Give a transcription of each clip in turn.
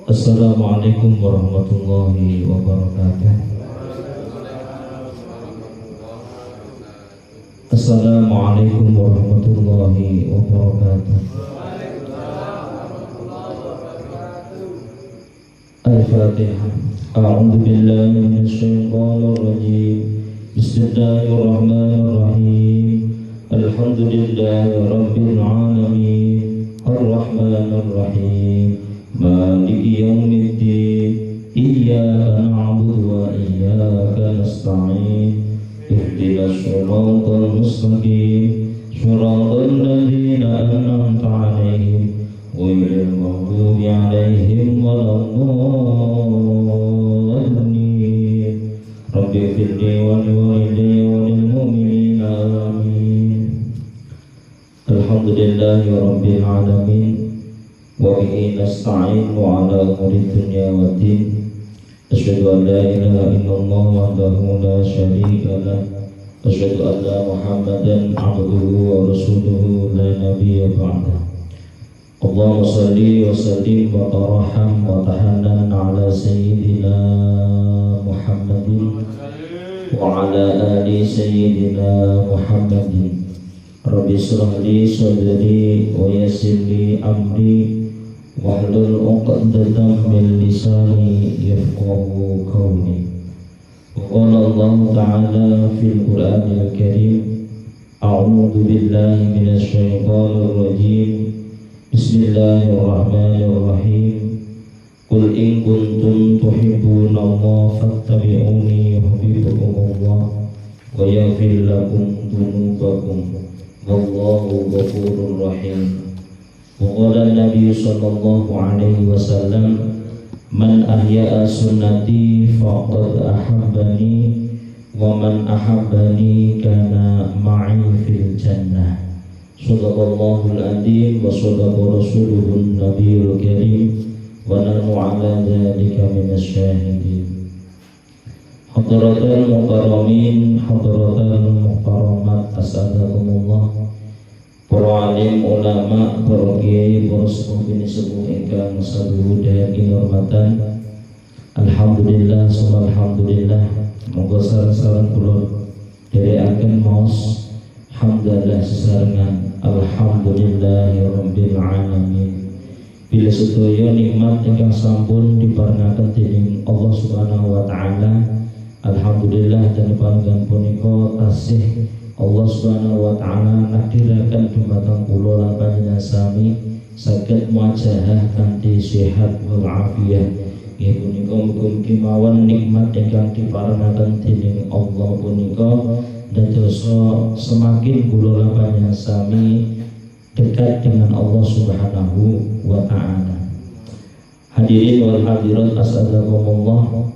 Assalamualaikum warahmatullahi wabarakatuh. Assalamualaikum warahmatullahi wabarakatuh. Al-Fatihah. A'udzu billahi minasy syaithanir rajim. Bismillahirrahmanirrahim. Alhamdulillahi rabbil alamin. Ar-Rahmanir Rahim. Maliki yaumiddin. Iyyaka na'budu wa iyyaka nasta'in. Ihdinas siratal mustaqim. Siratal ladzina an'amta 'alaihim ghairil maghdubi 'alaihim waladdallin. Rabbi ighfirli wa liwalidayya wa lil mu'minina amin. Alhamdulillahi rabbil alamin. Wa bihi nasta'inu ala umuri dunya waddin. Asyhadu an la ilaha illallah wahdahu la syarika lah. Asyhadu anna Muhammadan abduhu wa rasuluhu la nabiyya ba'dah. Allahumma shalli wa sallim wa tarham wa tahannan ala sayyidina Muhammadin wa ala ali sayyidina Muhammadin. Rabbi shrah li sadri wa yassir li amri wahlul 'uqdatam min lisani yafqahu qawli. Qala Allah Ta'ala fil Qur'anil Karim. A'udzu billahi minasy syaithanir rajim. Bismillahirrahmanirrahim. Qul in kuntum tuhibbunallaha fattabi'uni yuhibbukumullah wa yaghfir lakum dhunubakum. Wallahu ghafurur rahim. Qala Nabi sallallahu alaihi wasallam, man ahya'a sunnati faqad ahabbani wa man ahabbani kana ma'i fil jannah. Shadaqallahul adzim wa shadaqa rasuluhun nabiyul karim wa nahnu ala dzalika minasy syahidin. Hadratul mukarramin, hadratul mukarramat, as'adakumullah. Para alim ulama, para kiai, para sepuh bini sepuh ingkang saduhu daya kinurmatan. Alhamdulillah, summa alhamdulillah. Moga sareng-sareng kula dherekaken maos hamdalah sesarengan alhamdulillahi rabbil alamin. Bila sedaya nikmat ingkang sampun diparingaken dening Allah Subhanahu wa taala, alhamdulillah dan panjenengan punika tasih Allah Subhanahu wa taala nakdiraken dumateng kula lan panjenengan sami saged muajahah kanthi sehat wal afiyah. Nggih punika mugi mawon nikmat ingkang diparingaken dening Allah punika dadosa semakin kula lan panjenengan sami dekat dengan Allah Subhanahu wa taala. Hadirin wal hadirat as'adakumullah.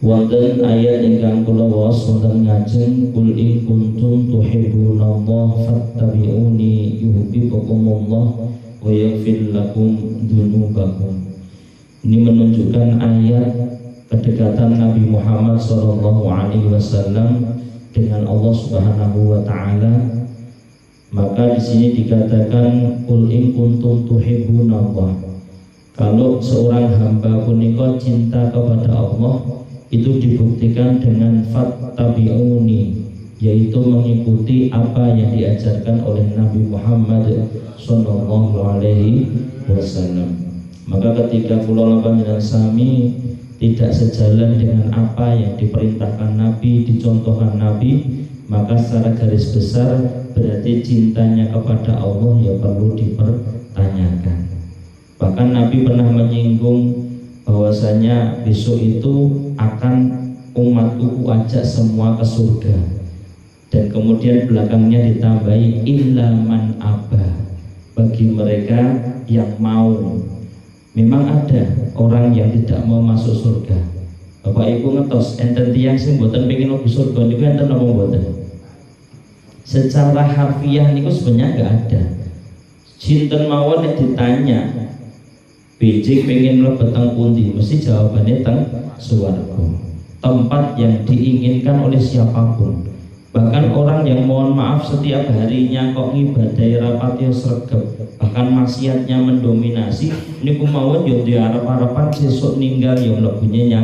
Wonten ayat ingkang kula waos wonten ngajeng qul in kuntum tuhibbunallaha fattabi'uni yuhibbukumullah wa yaghfir lakum dzunubakum. Ini menunjukkan ayat kedekatan Nabi Muhammad SAW dengan Allah Subhanahu wa taala. Maka di sini dikatakan qul in kuntum tuhibbunallah. Kalau seorang hamba punika cinta kepada Allah, itu dibuktikan dengan fattabi'uni, yaitu mengikuti apa yang diajarkan oleh Nabi Muhammad sallallahu alaihi wasallam. Maka ketika kula panjenengan sami tidak sejalan dengan apa yang diperintahkan Nabi, dicontohkan Nabi, maka secara garis besar berarti cintanya kepada Allah ya perlu dipertanyakan. Bahkan Nabi pernah menyinggung bahwasanya besok itu akan umatku ajak semua ke surga, dan kemudian belakangnya ditambahi illa man aba, bagi mereka yang mau. Memang ada orang yang tidak mau masuk surga. Bapak Ibu ngetos enten tiyang sing mboten pengin mlebu surga niku enten napa mboten? Secara harfiah niku sebenarnya enggak ada. Sinten mawon nek ditanya biji pengen mlebu teng pundi, mesti jawabannya teng swarga. tempat yang diinginkan oleh siapapun. Bahkan orang yang mohon maaf setiap harinya kok ngibadahi rapatnya sregep, bahkan maksiatnya mendominasi, ini kumawon yo diarep-arepan sesuk ninggal yang mlebunya nya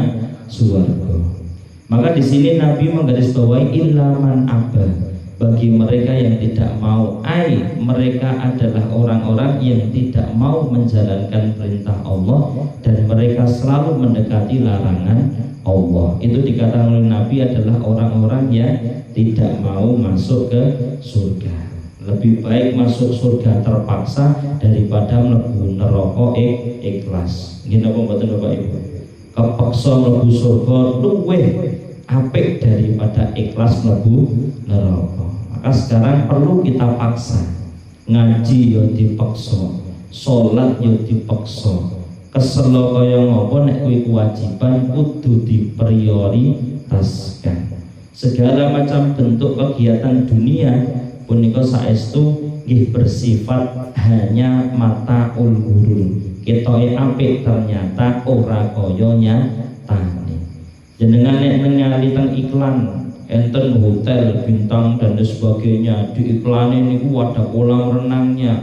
swarga. Maka di sini Nabi menggarisbawahi ilaman abah, bagi mereka yang tidak mau, mereka adalah orang-orang yang tidak mau menjalankan perintah Allah dan mereka selalu mendekati larangan Allah. Itu dikatakan oleh Nabi adalah orang-orang yang tidak mau masuk ke surga. Lebih baik masuk surga terpaksa daripada mlebu neraka ikhlas. Nggih napa mboten Bapak Ibu? Kepaksa mlebu surga luwih apik daripada ikhlas mlebu neraka. Maka sekarang perlu kita paksa. Ngaji yo dipaksa, salat yo dipaksa. Keselo kaya ngopo nek kuwi kewajiban kudu diprioritaskan. Segala macam bentuk kegiatan dunia punika saestu nggih bersifat hanya mata ulgurul. Ketoke apik ternyata ora kaya nyatane. Jenengan nek ningali teng iklan enten hotel bintang dan sebagainya, di iklan ini ada kolam renangnya,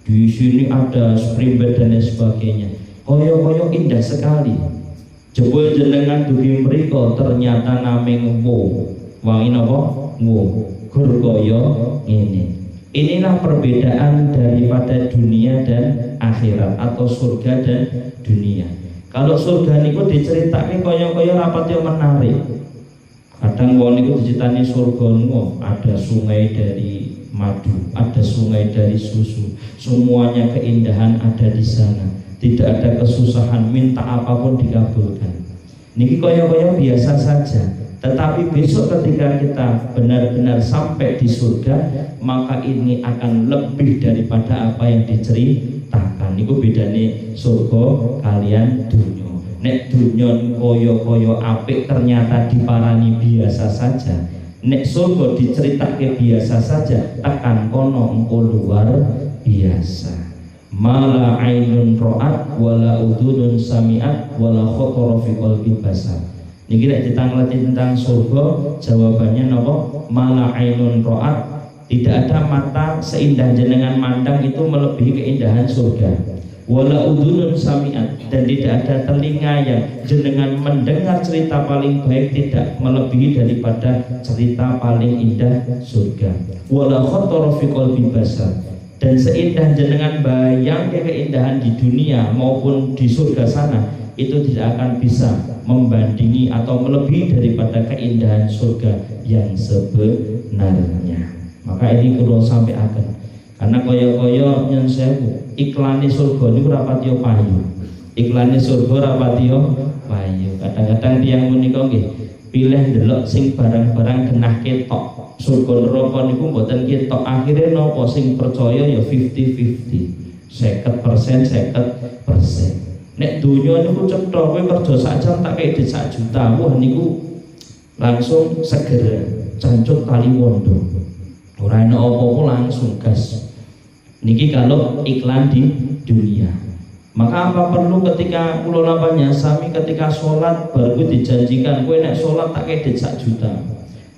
di sini ada spring bed dan sebagainya. Koyo-koyo indah sekali. Jebul jenengan dugi mriko ternyata naming wangi napa? Gur koyo ngene. Inilah perbedaan daripada dunia dan akhirat atau surga dan dunia. Kalau surga niku diceritake koyo-koyo rapatnya menarik. Kadang wong niku diceritani surga niku ada sungai dari madu, ada sungai dari susu. Semuanya keindahan ada di sana. Tidak ada kesusahan, minta apapun dikabulkan. Niki koyo-koyo biasa saja. Tetapi besok ketika kita benar-benar sampai di surga, maka ini akan lebih daripada apa yang diceritakan. Niku bedane surga kalian dunya. Nek dunya koyo-koyo apik ternyata diparani biasa saja. Nek surga diceritake biasa saja, tekan kono engko luar biasa. Mala ainun ro'at wala udhunun sami'at wala khotara fi qalbi basar. Niki nek ditanglet tentang surga, jawabannya napa? Mala ainun ro'at, tidak ada mata seindah jenengan mandang itu melebihi keindahan surga. Wala udhunun sami'at, dan tidak ada telinga yang jenengan mendengar cerita paling baik tidak melebihi daripada cerita paling indah surga. Wala khotara fi qalbi basar, dan seindah jenengan bayang keindahan di dunia maupun di surga sana, itu tidak akan bisa membandingi atau melebihi daripada keindahan surga yang sebenarnya. Maka ini perlu sampai akan, karena koyo-koyo nyen sewu iklane surga niku rapatyo payu. Iklane surga rapatyo payu. Kadang-kadang tiyang menika nggih pilih ndelok sing barang-barang genah ketok. Surga neraka niku mboten ketok, akhire napa sing percaya ya 50-50. 50%. Nek donya niku cetha, kowe kerja sak jam tak kei sak juta. Wah niku langsung segera cancut tali wondo. Ora enak apa-apa langsung gas. Niki kalau iklan di dunia. Maka apa perlu ketika kula lampahnya sami ketika sholat baru dijanjikan kowe nek sholat tak kei sak juta.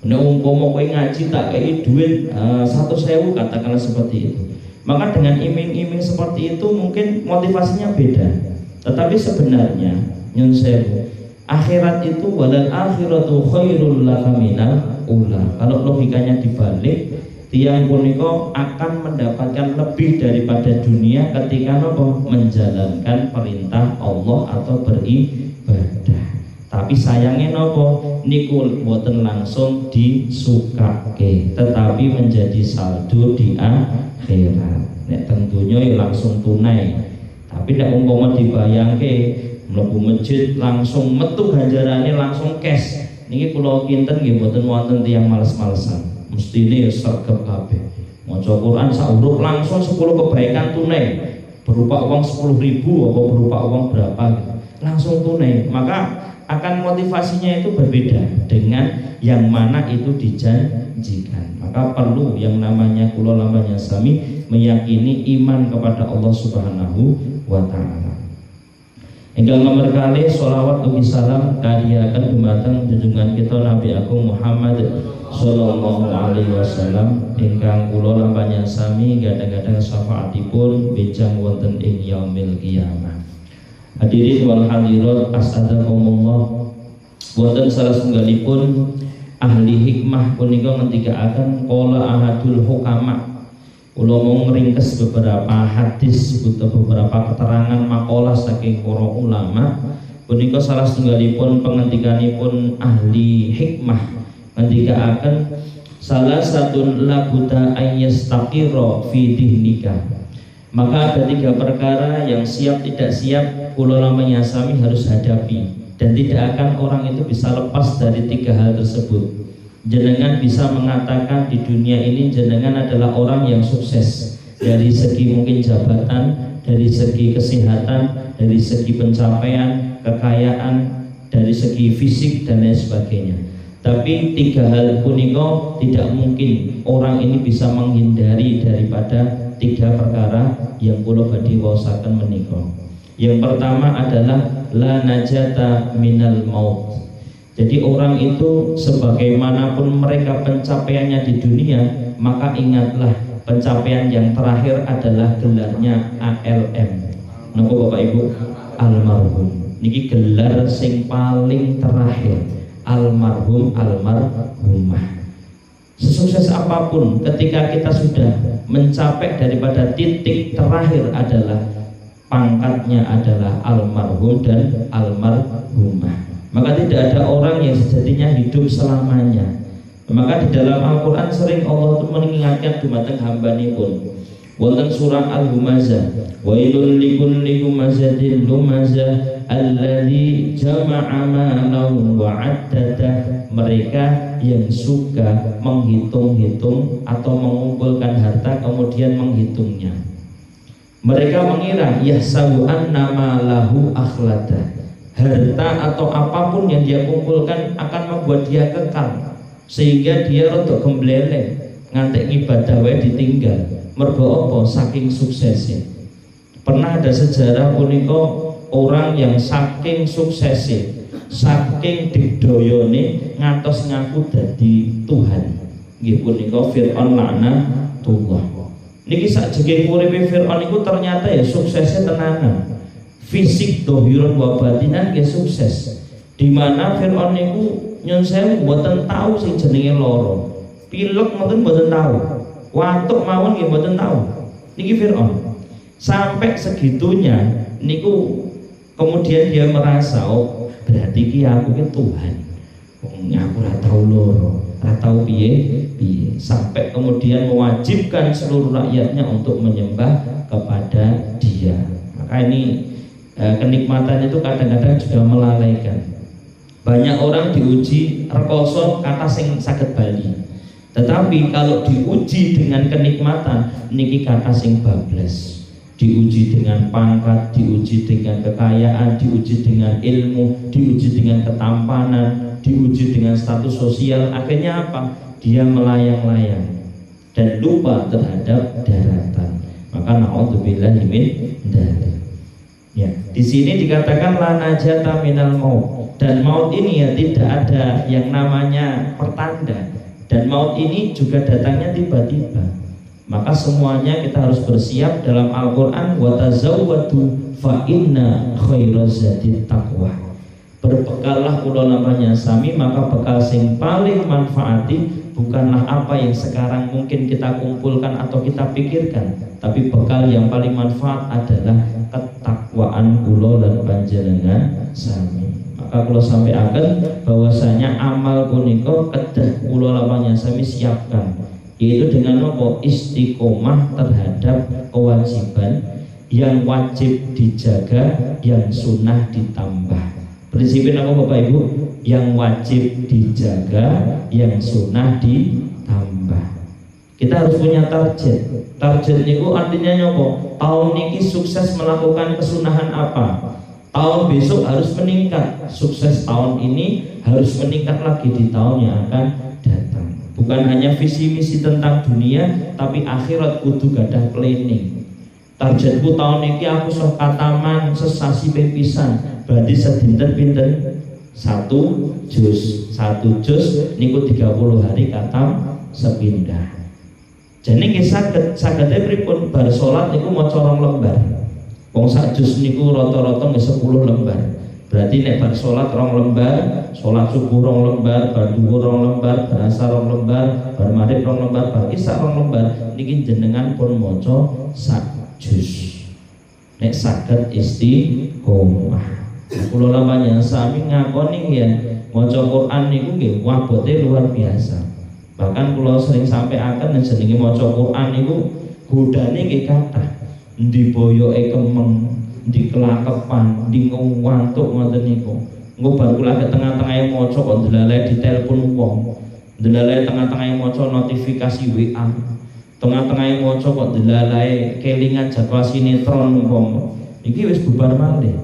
Nek umpama kowe ngaji tak kei duit 100.000 katakanlah seperti itu. Maka dengan iming-iming seperti itu mungkin motivasinya beda. Tetapi sebenarnya nyun sewu, akhirat itu walal akhiratu khairul laka minal ula. Kalau logikanya dibalik, tiyang punika akan mendapatkan lebih daripada dunia ketika nopo menjalankan perintah Allah atau beribadah. Tapi sayangnya nopo niku boten langsung disukake, tetapi menjadi saldo di akhirat. Nek tentunya ya langsung tunai. Tapi nek umpama dibayangke mlebu masjid langsung metu ganjarane langsung cash. Niki kula kinten nggih boten wonten tiyang males-malesan. Mestine ya sregep kabeh. Maca Quran sak huruf langsung 10 kebaikan tunai. Berupa uang 10.000 atau berupa uang berapa gitu. Langsung tunai. Maka akan motivasinya itu berbeda dengan yang mana itu dijanjikan. Maka perlu yang namanya kula lamanya sami meyakini iman kepada Allah Subhanahu wa taala. Ingkang nomor kali sholawat ugi salam kadiaken dumateng junjungan kita Nabi Agung Muhammad sallallahu alaihi wasallam ingkang kula lan panjenengan gadhah-gadhah syafaatipun bejang wonten ing yaumil qiyamah. Hadirin wal hadirat asadakumullah, wonten salah setunggalipun ahli hikmah punika ngendikaaken qala ahadul hukama. Kula mau ngringkes beberapa hadis atau beberapa keterangan makalah saking para ulama. Punika salah setunggalipun pengendikanipun ahli hikmah ngendikaaken salah satu labuta ayyastaqira fi dihnika. Maka ada 3 perkara yang siap tidak siap kula lamanya sami harus hadapi, dan tidak akan orang itu bisa lepas dari 3 hal tersebut. Jenengan bisa mengatakan di dunia ini jenengan adalah orang yang sukses dari segi mungkin jabatan, dari segi kesehatan, dari segi pencapaian, kekayaan, dari segi fisik dan lain sebagainya. Tapi 3 hal punika tidak mungkin orang ini bisa menghindari daripada 3 perkara yang kula badhe waosaken menika. Yang pertama adalah la najata minal maut. Jadi orang itu sebagaimanapun mereka pencapaiannya di dunia, maka ingatlah pencapaian yang terakhir adalah gelarnya ALM. Napa Bapak Ibu? Almarhum. Niki gelar sing paling terakhir. Almarhum, almarhumah. Sesukses apapun ketika kita sudah mencapai daripada titik terakhir adalah pangkatnya adalah almarhum dan almarhumah. Maka tidak ada orang yang sejatinya hidup selamanya. Maka di dalam Al-Quran sering Allah itu mengingatkan dumateng hambanipun. Wonten surah Al-Humazah, wailul likulli humazatin lumazah alladzi jama'a malan wa 'addadah. Mereka yang suka menghitung-hitung atau mengumpulkan harta kemudian menghitungnya. Mereka mengira yahsabu annama lahu akhlada. Harta atau apapun yang dia kumpulkan akan membuat dia kekal, sehingga dia rodok gembleleng ngantek ibadah wae ditinggal. Mergo apa? Saking suksesnya. Pernah ada sejarah punika orang yang saking suksesnya, saking digdoyone ngantos ngaku dadi Tuhan. Nggih punika Fir'aun laknatullah. Niki sakjenge uripe Fir'aun iku ternyata ya suksesnya tenanan. Fisik dohiron wa batinan ke sukses. Di mana Fir'aun niku nyun sewu mboten tahu sing jenenge lara. Pilek mboten tahu. Watuk mawon nggih mboten tahu. Niki Fir'aun. Sampai segitunya niku kemudian dia merasa oh berarti ki aku ki Tuhan. Aku ora tahu lara, ora tahu piye. Sampai kemudian mewajibkan seluruh rakyatnya untuk menyembah kepada dia. Maka ini kenikmatan itu kadang-kadang juga melalaikan. Banyak orang diuji rekoso kata sing saged bali. Tetapi kalau diuji dengan kenikmatan niki kata sing bablas. Diuji dengan pangkat, diuji dengan kekayaan, diuji dengan ilmu, diuji dengan ketampanan, diuji dengan status sosial. Akhirnya apa? Dia melayang-layang dan lupa terhadap daratan. Maka na'udzubillahi min dzalik. Ya, di sini dikatakan la najata minal maut, dan maut ini ya tidak ada yang namanya pertanda, dan maut ini juga datangnya tiba-tiba. Maka semuanya kita harus bersiap dalam Al-Quran, wa tazawwadu fa inna khairaz zadi taqwa. Berbekallah kula namanya sami, maka bekal sing paling manfaati bukanlah apa yang sekarang mungkin kita kumpulkan atau kita pikirkan, tapi bekal yang paling manfaat adalah ketakwaan kula dan panjenengan sami. Maka kula sampaikan bahwasanya amal punika kedah kula lamanya sami siapkan, yaitu dengan apa? Istiqomah terhadap kewajiban, yang wajib dijaga, yang sunnah ditambah. Prinsipnya apa Bapak Ibu? Yang wajib dijaga, yang sunnah ditambah. Kita harus punya target. Target itu artinya nyopo. Tahun ini sukses melakukan kesunahan apa? Tahun besok harus meningkat. Sukses tahun ini harus meningkat lagi di tahun yang akan datang. Bukan hanya visi misi tentang dunia, tapi akhirat kudu gadah planning. Targetku tahun ini aku sok kataman sesasi pisan, berarti sedinten pinten 1 juz. 1 juz niku 30 hari katam sepindah. Jadi nggih saged pripun bar salat niku maca 2 lembar. Wong sak juz niku rata-rata nggih 10 lembar. Berarti nek bar salat 2 lembar, salat subuh 2 lembar, bar dhuwur 2 lembar, bar asar 2 lembar, bar maghrib 2 lembar, bar isya 2 lembar, niki jenengan pun maca sak juz. Nek saged istiqomah. Kula lamanya sami ngakoni yen maca Quran niku nggih wabote luar biasa. Bahkan kula sering sampaiaken jenenge maca Quran niku godane nggih kathah. Endi boyoke kemeng, di kelakepan, di ngantuk ngoten niku. Engko bar kula ke tengah-tengahe maca kok ndelalai ditelepon wong. Ndelalai tengah-tengahe maca notifikasi WA. Tengah-tengahe maca kok ndelalai kelingan jadwal sinetron umpama. Iki wis bubar malih.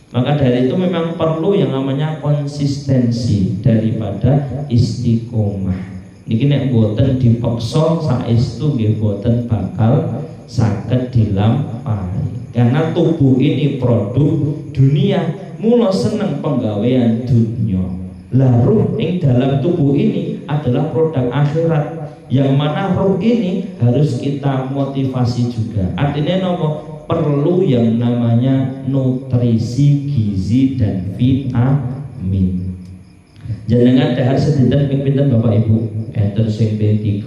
Maka dari itu memang perlu yang namanya konsistensi daripada istiqomah. Niki nek boten dipeksa saestu nggih boten bakal saged dilampahi. Karena tubuh ini produk dunia, mula seneng penggawean dunia. Lah ruh ing dalam tubuh ini adalah produk akhirat, yang mana ruh ini harus kita motivasi juga. Artinya nopo? Perlu yang namanya nutrisi, gizi dan vitamin. Jenengan dahar sedinten ping pinten Bapak Ibu? Enten sing ping 3,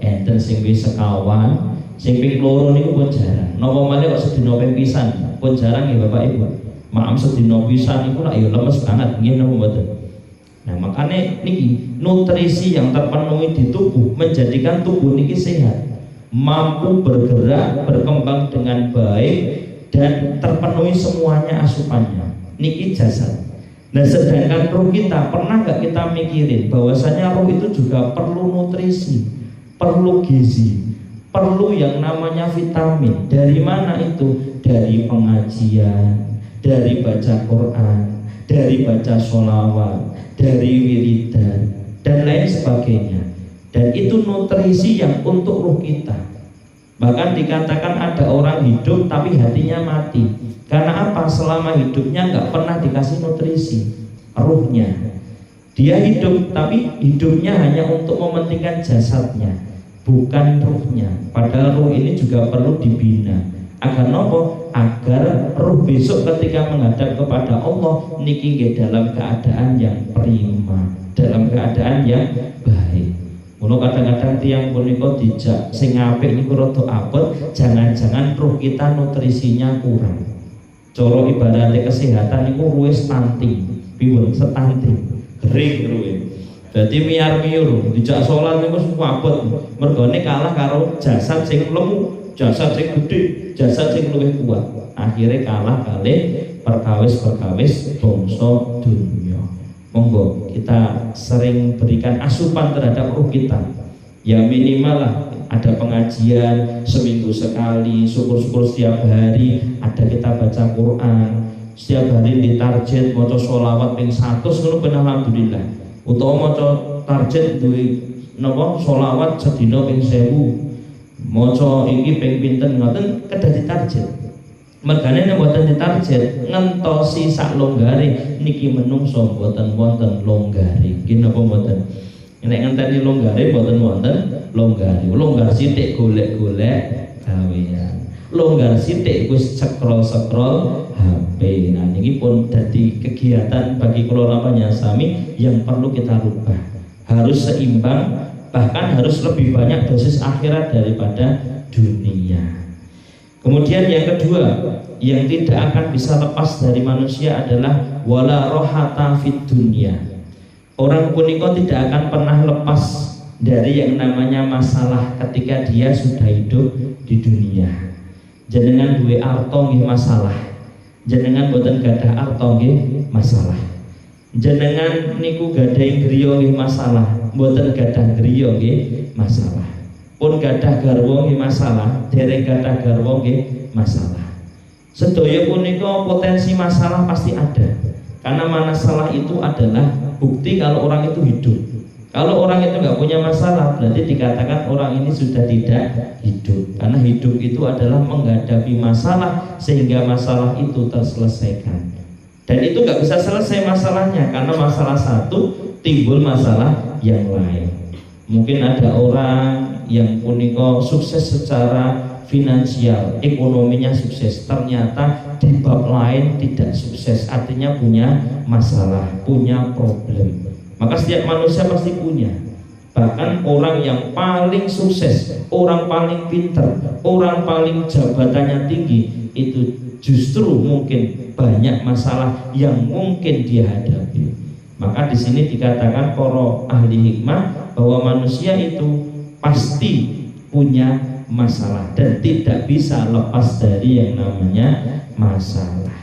enten sing ping sekawan, sing ping 2 niku pun jarang. Napa malih kok sedina ping pisan pun jarang ya Bapak Ibu. Maaf sedina pisan niku lak ya lemes banget nggih napa mboten. Nah, makanya niki nutrisi yang terpenuhi di tubuh menjadikan tubuh niki sehat, mampu bergerak, berkembang dengan baik dan terpenuhi semuanya asupannya. Niki jasad. Nah, sedangkan roh kita, pernah nggak kita mikirin bahwasanya roh itu juga perlu nutrisi, perlu gizi, perlu yang namanya vitamin. Dari mana itu? Dari pengajian, dari baca Quran, dari baca sholawat, dari wiridan dan lain sebagainya. Dan itu nutrisi yang untuk roh kita. Bahkan dikatakan ada orang hidup tapi hatinya mati. Karena apa? Selama hidupnya nggak pernah dikasih nutrisi ruhnya. Dia hidup tapi hidupnya hanya untuk mementingkan jasadnya, bukan ruhnya. Padahal ruh ini juga perlu dibina. Agar nopo? Agar ruh besok ketika menghadap kepada Allah niki dalam keadaan yang prima, dalam keadaan yang baik. Mula kadang-kadang tiang punika dijak sing apik niku rada abot, jangan-jangan ruh kita nutrisinya kurang. Cara ibaratnya kesehatan niku ruwe stunting, piwun stunting, kering ruwe. Dadi miar-miur, dijak salat niku abot, mergone kalah karo jasad sing lemu, jasad sing gede, jasad sing luwih kuat. Akhirnya kalah kalih perkawis-perkawis bangsa dunia. Monggo kita sering berikan asupan terhadap ruh kita. Ya minimal lah ada pengajian seminggu sekali, syukur-syukur setiap hari ada kita baca Quran, setiap hari ditarget maca sholawat ping 100 ngono ben alhamdulillah. Utawa maca target duwe napa sholawat sedina ping 1000. Maca iki ping pinten ngoten kedah ditarget. Mergane nek mboten ditarget ngentosi sak longgare niki menungso mboten wonten longgare. Nggih napa mboten? Nek ngenteni longgare mboten wonten longgare. Longgar sithik golek-golek gawean. Longgar sithik wis scroll-scroll HP. Nah niki pun dadi kegiatan bagi kula sami yang perlu kita rubah. Harus seimbang, bahkan harus lebih banyak dosis akhirat daripada dunia. Kemudian yang kedua yang tidak akan bisa lepas dari manusia adalah wala rohata fid dunya. Orang punika tidak akan pernah lepas dari yang namanya masalah ketika dia sudah hidup di dunia. Jenengan duwe arta nggih masalah, jenengan boten gadah arta nggih masalah. Jenengan niku gadahi griya nggih masalah, boten gadah griya nggih masalah. Pun gadah garwa nggih masalah, dereng gadah garwa nggih masalah. Sedaya punika potensi masalah pasti ada. Karena masalah itu adalah bukti kalau orang itu hidup. Kalau orang itu nggak punya masalah, berarti dikatakan orang ini sudah tidak hidup. Karena hidup itu adalah menghadapi masalah sehingga masalah itu terselesaikan. Dan itu nggak bisa selesai masalahnya karena masalah satu timbul masalah yang lain. Mungkin ada orang yang punika sukses secara finansial, ekonominya sukses, ternyata di bab lain tidak sukses, artinya punya masalah, punya problem. Maka setiap manusia pasti punya. Bahkan orang yang paling sukses, orang paling pintar, orang paling jabatannya tinggi, itu justru mungkin banyak masalah yang mungkin dia hadapi. Maka di sini dikatakan para ahli hikmah bahwa manusia itu pasti punya masalah dan tidak bisa lepas dari yang namanya masalah.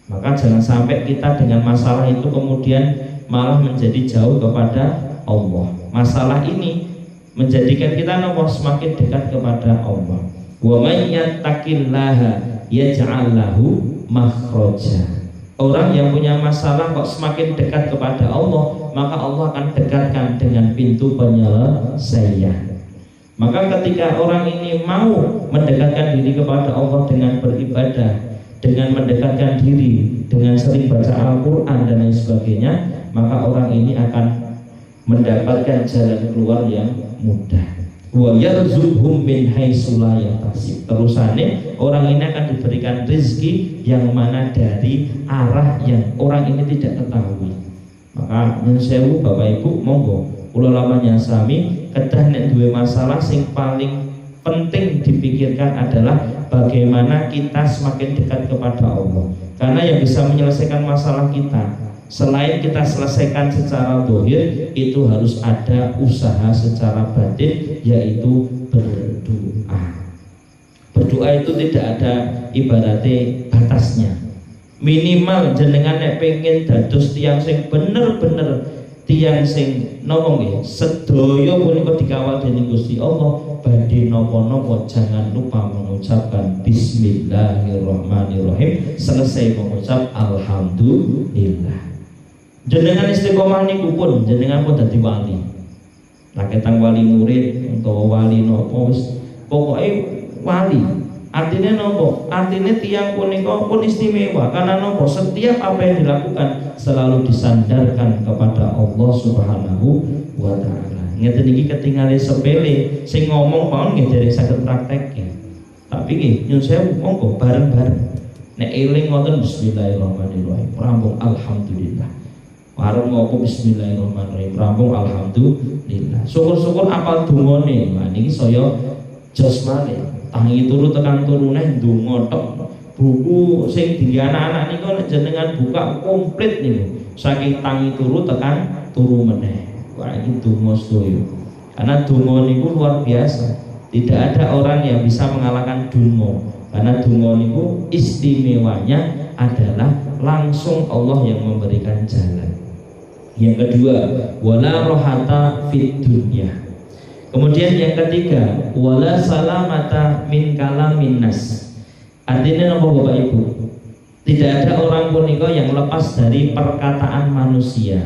Maka jangan sampai kita dengan masalah itu kemudian malah menjadi jauh kepada Allah. Masalah ini menjadikan kita semakin dekat kepada Allah. Wa may yattaqillaha yaj'al lahu makhraja. Orang yang punya masalah kok semakin dekat kepada Allah, maka Allah akan dekatkan dengan pintu penyelesaian. Maka ketika orang ini mau mendekatkan diri kepada Allah dengan beribadah, dengan mendekatkan diri, dengan sering baca Al-Quran dan lain sebagainya, maka orang ini akan mendapatkan jalan keluar yang mudah. Wa yarzuqhum min haitsu la yahtasib. Terusane orang ini akan diberikan rezeki yang mana dari arah yang orang ini tidak ketahui. Maka nyun sewu Bapak Ibu, monggo kula lamanya sami kedah nek duwe masalah sing paling penting dipikirkan adalah bagaimana kita semakin dekat kepada Allah. Karena yang bisa menyelesaikan masalah kita selain kita selesaikan secara zahir, itu harus ada usaha secara batin, yaitu berdoa. Berdoa itu tidak ada ibaratnya batasnya. Minimal jenengan nek pengen dados tiyang sing bener-bener tiyang sing napa nggih sedaya punika dikawal dening Gusti Allah, badhe napa-napa jangan lupa mengucapkan bismillahirrahmanirrahim selesai mengucap alhamdulillah. Jenengan istiqomah niku pun jenengan pun dadi wali. Lah ketang wali murid utawa wali napa wis pokoke wali. Artinya nopo? Artinya tiang punika pun istimewa karena nopo? Setiap apa yang dilakukan selalu disandarkan kepada Allah Subhanahu wa taala. Ngeten iki ketinggalan sepele, sing ngomong mawon nggih dereng saged praktekke. Tapi nggih nyun sewu monggo bareng-bareng. Nek eling ngoten bismillahirrahmanirrahim, rampung alhamdulillah. Warung ngopo bismillahirrahmanirrahim, rampung alhamdulillah. Syukur-syukur apal dungane. Nah niki saya jos malih. Tangi turu tekan turune ndonga tok. Buku sing dinggo anak-anak niku nek jenengan buka komplit niku. Saking tangi turu tekan turu meneh. Wah iki donga sedaya. Karena donga niku luar biasa. Tidak ada orang yang bisa mengalahkan donga. Karena donga niku istimewanya adalah langsung Allah yang memberikan jalan. Yang kedua, wala rohata fid dunya. Kemudian yang ketiga, wala salamata min kalamin nas. Artinya apa Bapak Ibu? Tidak ada orang punika yang lepas dari perkataan manusia.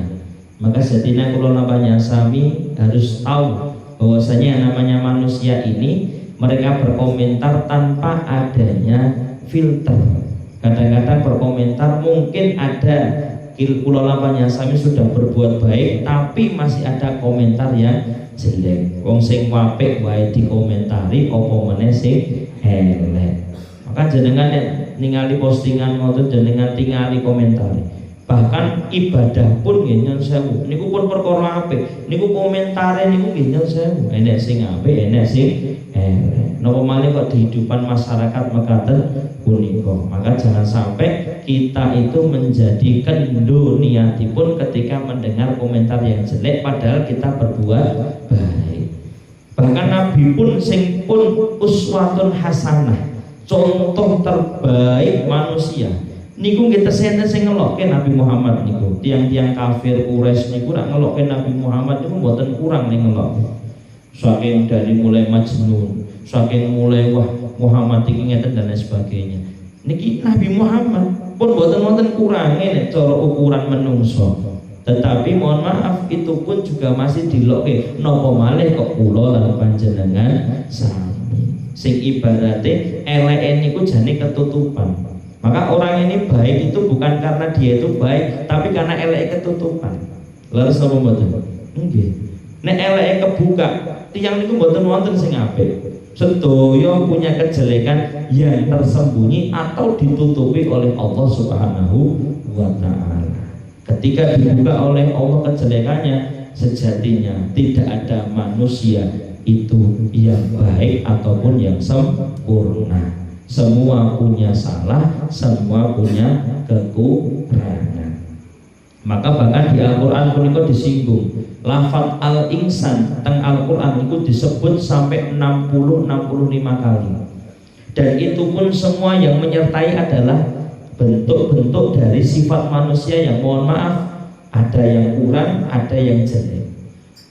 Maka sejatinya kula namanya sami harus tahu bahwasanya yang namanya manusia ini mereka berkomentar tanpa adanya filter. Kadang-kadang berkomentar mungkin ada kula namanya sami sudah berbuat baik tapi masih ada komentar yang jelek. Wong sing apik wae dikomentari apa meneh sing elek. Maka jenengan ningali postingan ngoten jenengan tingali komentari. Bahkan ibadah pun nggih nyun sewu. Niku pun perkara apik. Niku komentare niku nggih nyun sewu. Enek sing apik, enek sing elek. Napa malih kok kehidupan masyarakat mekaten punika. Maka jangan sampai kita itu menjadi kendu niatipun ketika mendengar komentar yang jelek padahal kita berbuat baik. Bahkan Nabi pun sing pun uswatun hasanah, contoh terbaik manusia. Niku kita senten sing ngelokke Nabi Muhammad niku. Tiang-tiang kafir Quraisy niku rak ngelokke Nabi Muhammad niku mboten kurang ning ngelokke. Saking dari mulai Majnun, saking mulai wah Muhammad iki ngeten dan lain sebagainya. Niki Nabi Muhammad pun mboten wonten kurange nek cara ukuran menungso. Tetapi mohon maaf, itu pun juga masih diloke nopo malih kok kula lan panjenengan sami. Sing ibarate eleke niku jane ketutupan. Maka orang ini baik itu bukan karena dia itu baik, tapi karena eleke ketutupan. Lalu sapa mboten? Nggih. Nek eleke kebuka, tiyang niku mboten wonten sing apik. Sedaya punya kejelekan yang tersembunyi atau ditutupi oleh Allah Subhanahu wa Ta'ala. Ketika dibuka oleh Allah kejelekannya, sejatinya tidak ada manusia itu yang baik ataupun yang sempurna. Semua punya salah, semua punya kekurangan. Maka bahkan di Al-Quran pun itu disinggung lafaz al-insan teng Al-Quran itu disebut sampai 60-65 kali. Dan itu pun semua yang menyertai adalah bentuk-bentuk dari sifat manusia yang mohon maaf, ada yang kurang, ada yang jelek.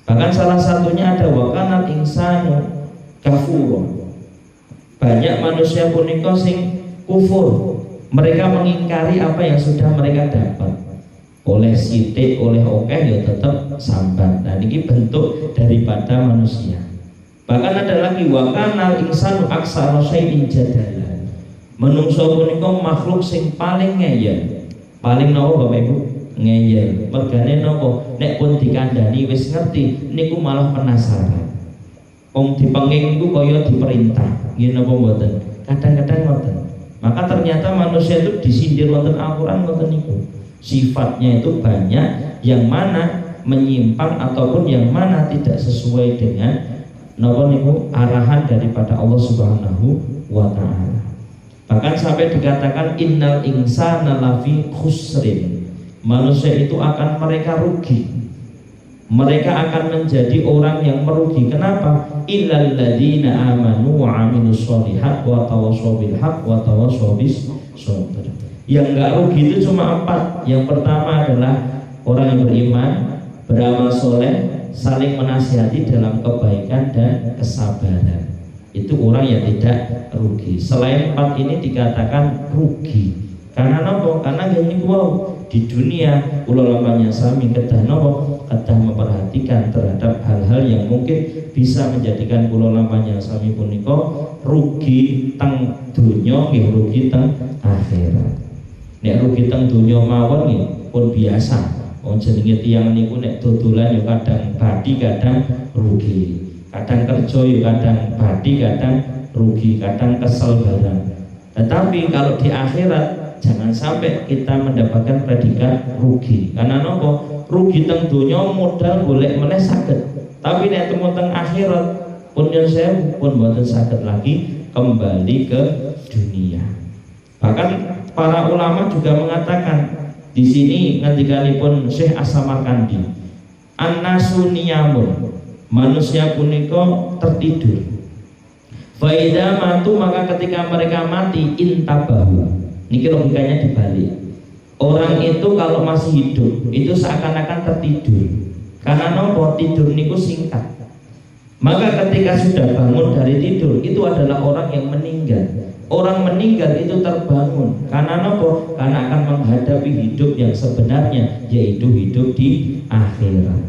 Bahkan salah satunya ada wakanal insanu kafur. Banyak manusia punika sing kufur. Mereka mengingkari apa yang sudah mereka dapat. Oleh sitik, oleh okeh ya tetap sambat. Nah ini bentuk daripada manusia. Bahkan ada lagi wakanal insanu aksara syai'in jadalan. Menungso punika makhluk sing paling ngeyel. Paling nopo Bapak Ibu? Ngeyel. Mergane nopo? Nek pun dikandani wis ngerti, niku malah penasaran. Wong dipenging niku kaya diperintah. Nggih napa mboten? Kadang-kadang ngoten. Maka ternyata manusia itu disindir wonten Al-Qur'an ngoten niku. Sifatnya itu banyak yang mana menyimpang ataupun yang mana tidak sesuai dengan napa niku arahan daripada Allah Subhanahu wa Ta'ala. Bahkan sampai dikatakan innal insana lafi khusrin. Manusia itu akan mereka rugi. Mereka akan menjadi orang yang merugi. Kenapa? Illal ladzina amanu wa amilus sholihat wa tawassaw bil haqq wa tawassaw bis sabr. Yang enggak rugi itu cuma 4. Yang pertama adalah orang yang beriman, beramal soleh, saling menasihati dalam kebaikan dan kesabaran. Itu orang yang tidak rugi. Selain 4 ini dikatakan rugi. Karena nopo? Karena gini wow, di dunia kula lamanya sami kedah nopo? Kedah memperhatikan terhadap hal-hal yang mungkin bisa menjadikan kula lamanya sami punika rugi teng dunya nggih rugi teng akhirat. Nek rugi teng dunya mawon nggih pun biasa. Wong jenenge tiyang niku nek dodolan ya kadang badi kadang rugi. Kadang kerja ya kadang badi kadang rugi, kadang kesel barang. Tetapi kalau di akhirat jangan sampai kita mendapatkan predikat rugi. Karena nopo? Rugi teng donya modal golek meneh saged. Tapi nek temu teng akhirat pun yen sewu pun mboten saged lagi kembali ke dunia. Bahkan para ulama juga mengatakan di sini ngendikanipun Syekh As-Samarkandi, an-nasu niyamun, manusia punika tertidur. Faida matu, maka ketika mereka mati intabahu. Niki logikanya dibalik. Orang itu kalau masih hidup itu seakan-akan tertidur. Karena nopo? Tidur niku singkat. Maka ketika sudah bangun dari tidur itu adalah orang yang meninggal. Orang meninggal itu terbangun. Karena nopo? Karena akan menghadapi hidup yang sebenarnya, yaitu hidup di akhirat.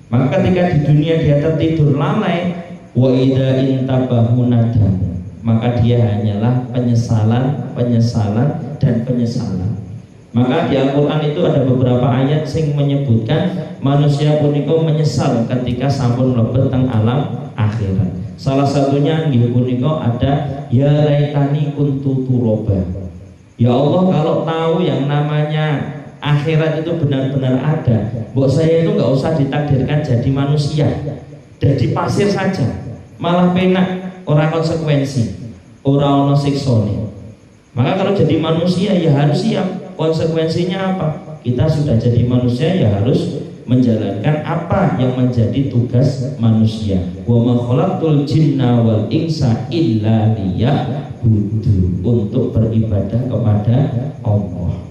Maka ketika di dunia dia tertidur lalai, wa idza intabahu nadam, maka dia hanyalah penyesalan, penyesalan dan penyesalan. Maka di Al-Quran itu ada beberapa ayat yang menyebutkan manusia punika menyesal ketika sampun mlebet teng alam akhirat. Salah satunya nggih punika ada ya laitani kuntu turaba. Ya Allah, kalau tahu yang namanya akhirat itu benar-benar ada, mbok saya itu nggak usah ditakdirkan jadi manusia, jadi pasir saja, malah penak, ora konsekuensi, ora ono siksane. Maka kalau jadi manusia ya harus siap. Konsekuensinya apa? Kita sudah jadi manusia ya harus menjalankan apa yang menjadi tugas manusia. Wa ma khalaqtul jinna wal insa illa liya'budun, untuk beribadah kepada Allah.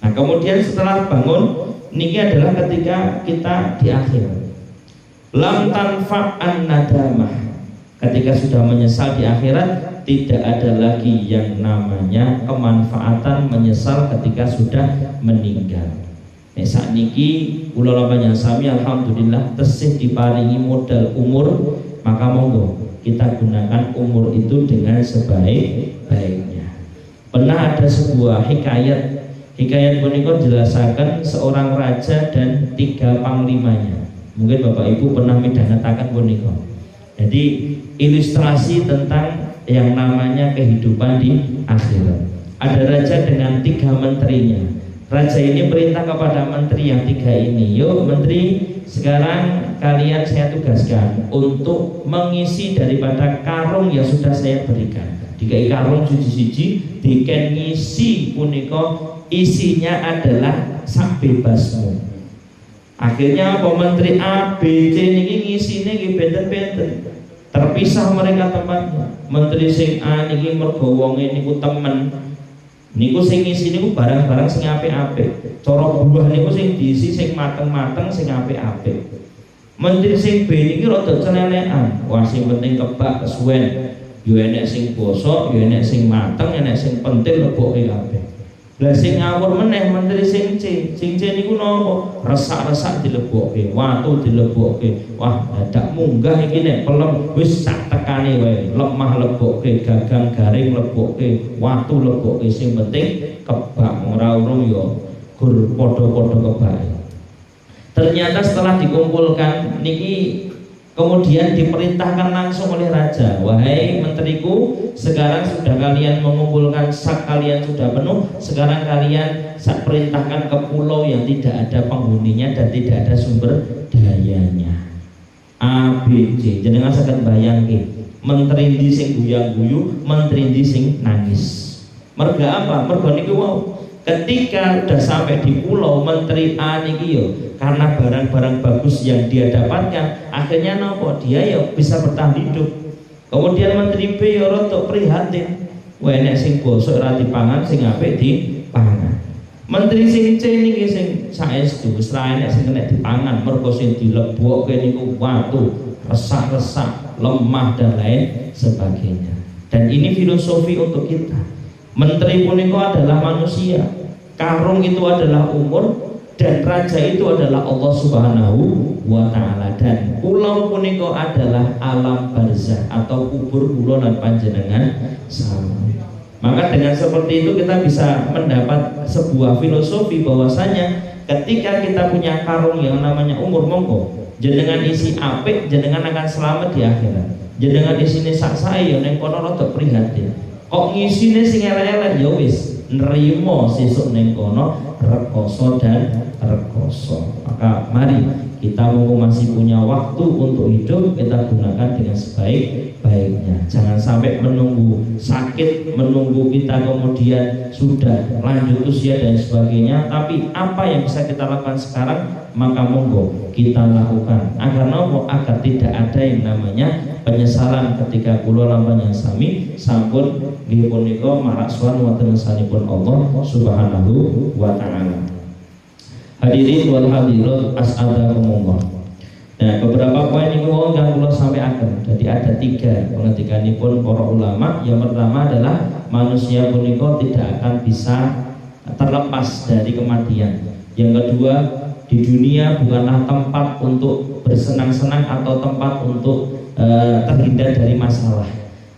Nah, kemudian setelah bangun niki adalah ketika kita di akhir. Lam tanfa'an nadamah. Ketika sudah menyesal di akhirat, tidak ada lagi yang namanya kemanfaatan menyesal ketika sudah meninggal. Nek sakniki kula lampahnya sami alhamdulillah tesih diparingi modal umur, maka monggo kita gunakan umur itu dengan sebaik-baiknya. Pernah ada sebuah hikayat punika jelasaken seorang raja dan 3 panglimanya. Mungkin Bapak Ibu pernah midhangetaken punika. Jadi ilustrasi tentang yang namanya kehidupan di akhirat. Ada raja dengan 3 menterinya. Raja ini perintah kepada menteri yang 3 ini, yuk menteri, sekarang kalian saya tugaskan untuk mengisi daripada karung yang sudah saya berikan. Dikai karung siji-siji, diken ngisi punika isinya adalah sak bebasmu. Akhirnya menteri A, B, C niki ngisine nggih benten-benten. Terpisah mereka tempatnya. Menteri sing A niki mergo wonge niku temen. Niku sing ngisi niku barang-barang sing apik-apik. Cara buah niku sing diisi sing mateng-mateng sing apik-apik. Menteri sing B niki rada celelekan. Wah sing penting kebak kesuwen. Yo enek sing bosok, yo enek sing mateng, enek sing pentil leboke kabeh. Lah sing ngawur meneh menteri sing C. Sing C niku napa? Resak-resak dilebokke, watu dilebokke. Wah, dadak munggah iki nek pelem wis sak tekane wae. Lemah lebokke, gagang garing lebokke, watu lebokke. Sing penting kebak ora urung yo gur padha-padha kebake. Ternyata setelah dikumpulkan niki kemudian diperintahkan langsung oleh raja, wahai menteriku, sekarang sudah kalian mengumpulkan sak kalian sudah penuh, sekarang kalian sak perintahkan ke pulau yang tidak ada penghuninya dan tidak ada sumber dayanya. A, B, C, jenengan saged bayangke, menteri ndi sing guyang-guyu, menteri ndi sing nangis. Merga apa? Merga niku wau. Ketika sudah sampai di pulau menteri A niki yo, karena barang-barang bagus yang dia dapatkan, akhirnya nopo dia yo bisa bertahan hidup. Kemudian menteri B yo rotok prihatin, wah nek sing bosok ora dipangan, sing apik dipangan. Menteri sing C niki sing saestu wis ra enek sing kena dipangan, mergo sing dilebokke niku watu, resak-resak, lemah dan lain sebagainya. Dan ini filosofi untuk kita. Menteri punika adalah manusia, karung itu adalah umur, dan raja itu adalah Allah Subhanahu wa Ta'ala, dan pulau punika adalah alam barzah atau kubur kula lan panjenengan sama. Maka dengan seperti itu kita bisa mendapat sebuah filosofi bahwasanya ketika kita punya karung yang namanya umur, monggo jenengan isi apik, jenengan akan selamat di akhirat. Jenengan isine sak sae ning kono rada prihatin. Kok ngisine sing elek-elek ya wis nrimo sesuk ning kono rekoso dan rekoso. Maka mari kita masih punya waktu untuk hidup, kita gunakan dengan sebaik-baiknya. Jangan sampai menunggu sakit, menunggu kita kemudian sudah lanjut usia dan sebagainya. Tapi apa yang bisa kita lakukan sekarang, maka monggo kita lakukan agar agar tidak ada yang namanya penyesalan ketika kula lampahnya sami sampun nggih punika marak sowan wonten ngarsanipun Allah Subhanahu wa Ta'ala. Hadirin wal hadirat as'adakumullah. Nah, beberapa poin ini yang kula sampaikan. Jadi ada 3 pengertianipun para ulama. Yang pertama adalah manusia punika tidak akan bisa terlepas dari kematian. Yang kedua, di dunia bukanlah tempat untuk bersenang-senang atau tempat untuk terhindar dari masalah.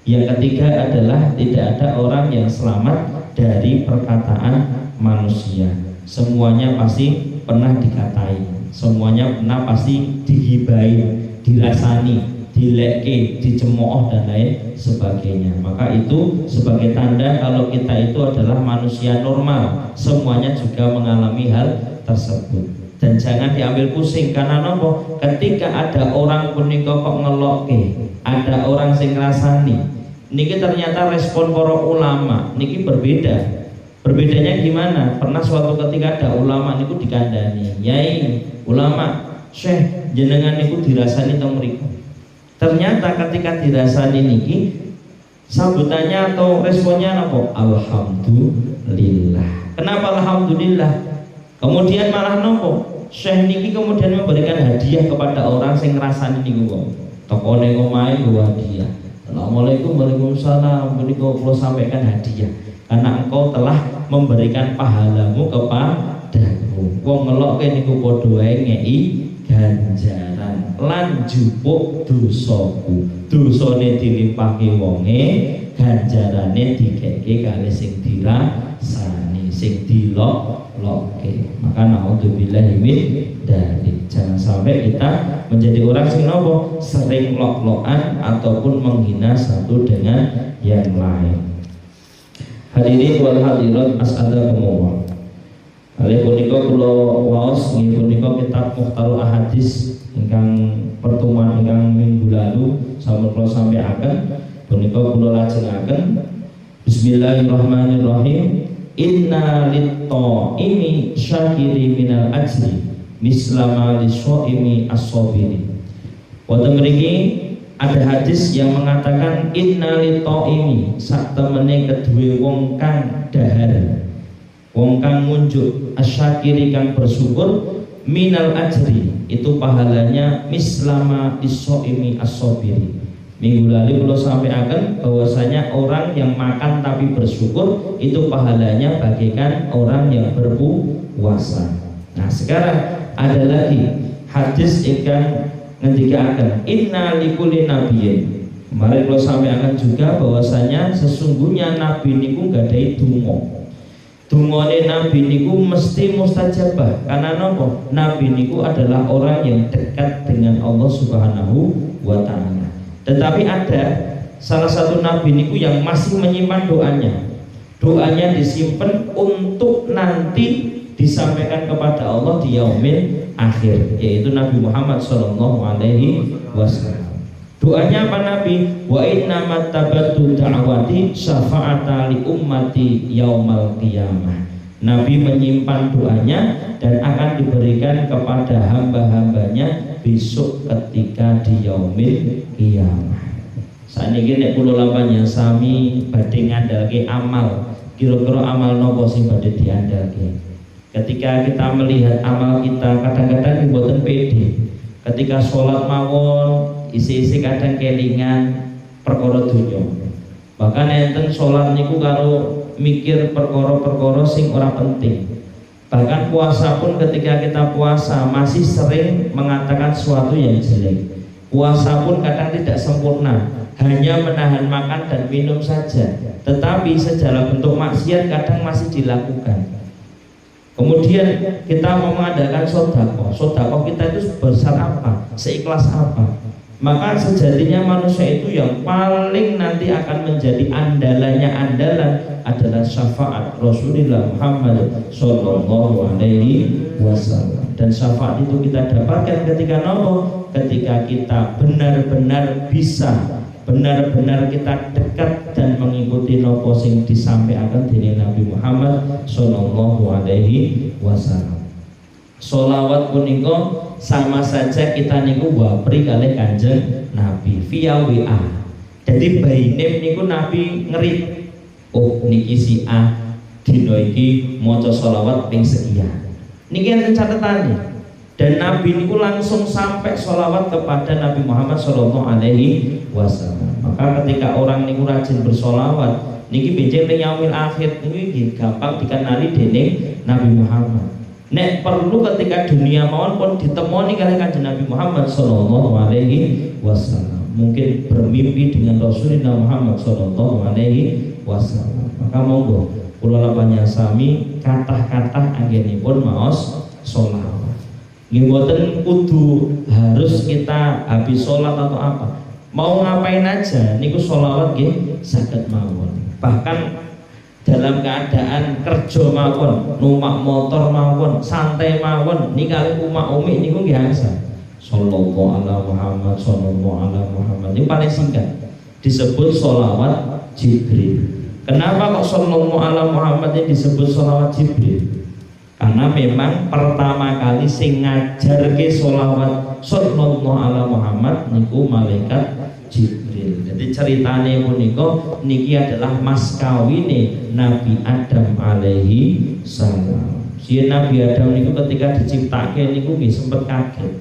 Yang ketiga adalah tidak ada orang yang selamat dari perkataan manusia. Semuanya pasti pernah dikatai, semuanya pernah pasti dihibai, dirasani, dileke, dicemooh dan lain sebagainya. Maka itu sebagai tanda kalau kita itu adalah manusia normal, semuanya juga mengalami hal tersebut. Dan jangan diambil pusing karena nopo, ketika ada orang punika kok ngelokke, ada orang sing ngrasani, niki ternyata respon para ulama niki berbeda. Berbedanya gimana? Pernah suatu ketika ada ulama niku dikandani, "Yai, ulama, Syekh, jenengan niku dirasani teng mriku." Ternyata ketika dirasani niki sambutannya atau responnya nopo? Alhamdulillah. Kenapa alhamdulillah? Kemudian malah nopo? Syekh niki kemudian memberikan hadiah kepada orang sing ngrasani niku kok. Tokone omahe nggo hadiah. Assalamualaikum, waalaikumsalam. Menika kula sampaikan hadiah karena engkau telah memberikan pahalamu kepadaku. Wong ngelokke niku padha wae ngeki ganjaran lan jupuk dosaku. Dosane dilimpahke wonge, ganjarane dikeke kali sing dirasani, sing dilok-lokke. Maka naudzubillahi min dzalik. Jangan sampai kita menjadi orang sing nopo sering lok-lokan ataupun menghina satu dengan yang lain. Hadirin wal hadirat as'adakumullah. Kali punika kula waos nggih punika kitab Mukhtarul Ahadits ingkang pertemuan ingkang minggu lalu sampun kula sampaiaken punika kula lajengaken. Bismillahirrahmanirrahim. Inna lit-ta'imi syakiri minal ajri mislama lis-shaimi as-sabiri. Wonten mriki ada hadis yang mengatakan inna lit-ta'imi sak temene kedue wong kang dahar, wong kang ngunjuk asyakiri kang bersyukur minal ajri itu pahalanya mislama lis-shaimi as-sabiri. Minggu lalu kalau sampaikan bahwasanya orang yang makan tapi bersyukur itu pahalanya bagaikan orang yang berpuasa. Nah sekarang ada lagi hadis ikan ngendikaken inna likulli nabiyyin. Kemarin kalau sampaikan juga bahwasanya sesungguhnya nabi niku nggadahi donga. Dungane nabi niku mesti mustajabah karena nopo? Nabi niku adalah orang yang dekat dengan Allah Subhanahu wa taala. Tetapi ada salah satu nabi niku yang masih menyimpan doanya. Doanya disimpan untuk nanti disampaikan kepada Allah di yaumil akhir, yaitu Nabi Muhammad SAW. Doanya apa Nabi? Wa inna mattabatu da'wati syafa'ata li ummati yaumal qiyamah. Nabi menyimpan doanya dan akan diberikan kepada hamba-hambanya besok ketika di yaumil qiyamah. Saniki nek kula lampahnya sami badhe ngandalke amal. Kira-kira amal nopo sing badhe diandalke? Ketika kita melihat amal kita kadang-kadang mboten pede. Ketika sholat mawon isi-isi kadang kelingan perkara dunya. Bahkan enten sholat niku karo mikir perkara-perkara sing ora penting. Bahkan puasa pun ketika kita puasa masih sering mengatakan sesuatu yang jelek. Puasa pun kadang tidak sempurna, hanya menahan makan dan minum saja. Tetapi secara bentuk maksiat kadang masih dilakukan. Kemudian kita mau mengadakan sodako. Sodako kita itu sebesar apa? Seikhlas apa? Maka sejatinya manusia itu yang paling nanti akan menjadi andalannya andalan adalah syafaat Rasulullah Muhammad Sallallahu Alaihi Wasallam. Dan syafaat itu kita dapatkan ketika nopo? Ketika kita benar-benar bisa, benar-benar kita dekat dan mengikuti nopo sing disampaikan dari Nabi Muhammad Sallallahu Alaihi Wasallam. Sholawat punika sama saja kita niku wapri kalih Kanjeng Nabi via WA. Jadi by name niku Nabi ngerit, oh niki si A dina iki maca sholawat ping sekian. Niki enten catetane. Dan Nabi niku langsung sampai sholawat kepada Nabi Muhammad Sallallahu Alaihi Wasallam. Maka ketika orang niku rajin bersholawat, niki benjing ning yaumil akhir niki gampang dikenali dening Nabi Muhammad. Nek perlu ketika dunia mawon pun ditemoni kalih Kanjeng Nabi Muhammad Sallallahu Alaihi Wasallam. Mungkin bermimpi dengan Rasulullah Muhammad Sallallahu Alaihi Wasallam. Maka monggo kula lapanya sami kathah-kathah anggenipun maos sholawat. Nggih mboten kudu harus kita habis sholat atau apa. Mau ngapain aja niku sholawat nggih saged mawon. Bahkan dalam keadaan kerja mawon, numpak motor mawon, santai mawon, nikali umak umi niku nggih angsa. Sallallahu ala Muhammad, sallallahu ala Muhammad. Ini paling singkat. Disebut sholawat Jibril. Kenapa kok sallallahu ala Muhammad ini disebut sholawat Jibril? Karena memang pertama kali sing ngajarke sholawat sallallahu ala Muhammad niku malaikat Jibril. Jadi ceritane punika niki adalah mas kawine Nabi Adam alaihi salam. Si Nabi Adam niku ketika diciptake niku nggih sempet kaget.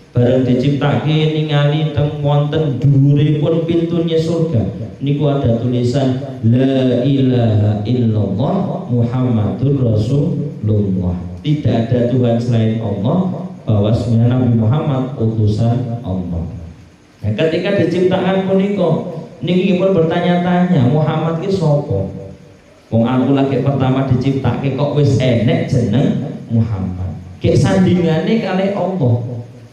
Bareng diciptake ningali teng wonten dhuwuripun pintunya surga. Niku ada tulisan la ilaha illallah Muhammadur Rasul Rasulullah. Tidak ada Tuhan selain Allah, bahwa sebenarnya Nabi Muhammad utusan Allah. Nah, ketika diciptakan punika niki pun bertanya-tanya, Muhammad ki sapa? Wong aku lagi pertama diciptake kok wis enek jeneng Muhammad. Kek sandingane kali Allah.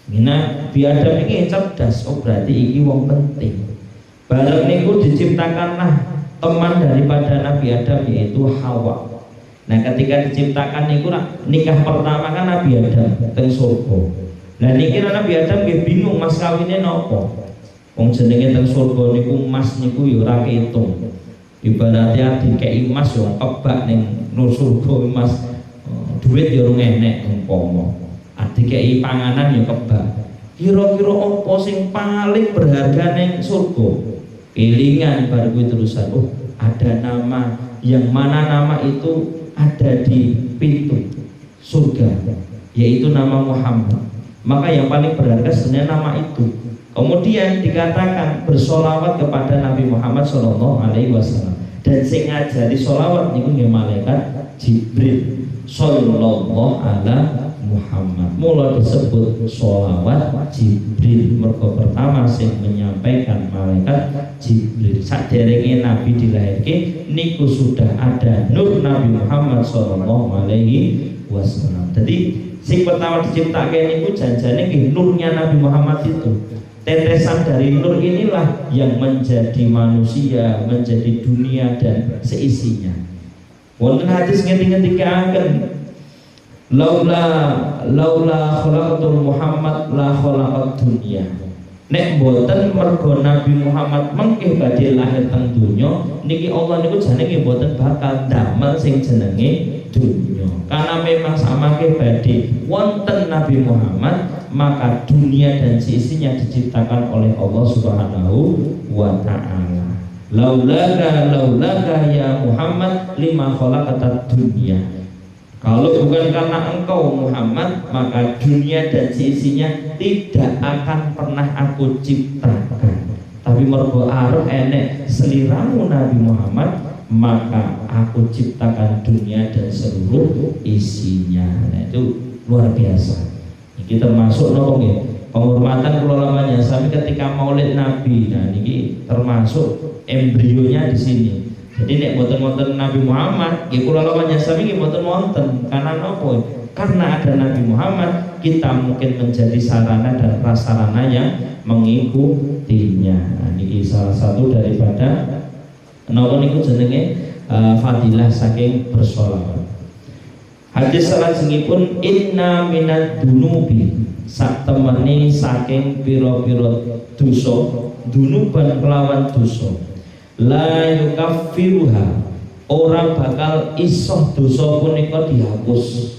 Nah, Nabi Adam ini cerdas, oh berarti iki wong penting. Bareng niku diciptakanlah teman daripada Nabi Adam yaitu Hawa. Nah, ketika diciptakan niku nikah pertama kan Nabi Adam teng surga. Nah niki Nabi Adam nggih bingung mas kawine napa. Wong jenenge teng surga niku mas niku ya ora ketung. Ibaratnya dikei emas yo kebak ning surga emas. Duit ya ora enek umpama. Dikei panganan ya kebak. Kira-kira apa sing paling berharga ning surga? Elingan bar kuwi terusan. Oh, ada nama yang mana nama itu ada di pintu surga, yaitu nama Muhammad. Maka yang paling berharga sebenarnya nama itu. Kemudian dikatakan bersolawat kepada Nabi Muhammad SAW. Dan sing ngajari solawat niku nggih malaikat Jibril sallallahu ala Muhammad. Mula disebut solawat Jibril mergo pertama sing menyampaikan malaikat Jibril. Saderenge Nabi dilahirke niku sudah ada nur Nabi Muhammad sallallahu alaihi wasallam. Jadi sing pertama diciptakan niku janjane nggih nurnya Nabi Muhammad itu. Tetesan dari nur inilah yang menjadi manusia, menjadi dunia dan seisinya. Wonten hadis ngendika-ngendikaken laula khalaqatul Muhammad la khalaqat dunya. Nek mboten mergo Nabi Muhammad mengke badhe lahir teng donya niki Allah niku jane nggih mboten bakal damel sing jenenge dunya. Karena memang samangke badhe wonten Nabi Muhammad, maka dunia dan seisinya diciptakan oleh Allah Subhanahu wa taala. Laulaka ya Muhammad lima khalaqatat dunya. Kalau bukan karena engkau Muhammad, maka dunia dan seisinya tidak akan pernah aku ciptakan. Tapi mergo arep enek seliramu Nabi Muhammad, maka aku ciptakan dunia dan seluruh isinya. Nah, itu luar biasa. Ini termasuk nopo nggih? Penghormatan keluarganya sampai ketika Maulid Nabi. Nah, ini termasuk embrionya di sini. Jadi nek boten-boten Nabi Muhammad, nggih kula lawan sami nggih boten wonten. Karena napa? Karena ada Nabi Muhammad, kita mungkin menjadi sarana dan prasarana yang mengikutinya. Nah, ini salah satu daripada napa niku jenenge fadilah saking bersolawat. Hadis salajengipun inna minad dunubi sak temene saking pira-pira dosa, dunuban kelawan dosa. La yukaffiruha, orang bakal isoh dosa punika dihapus.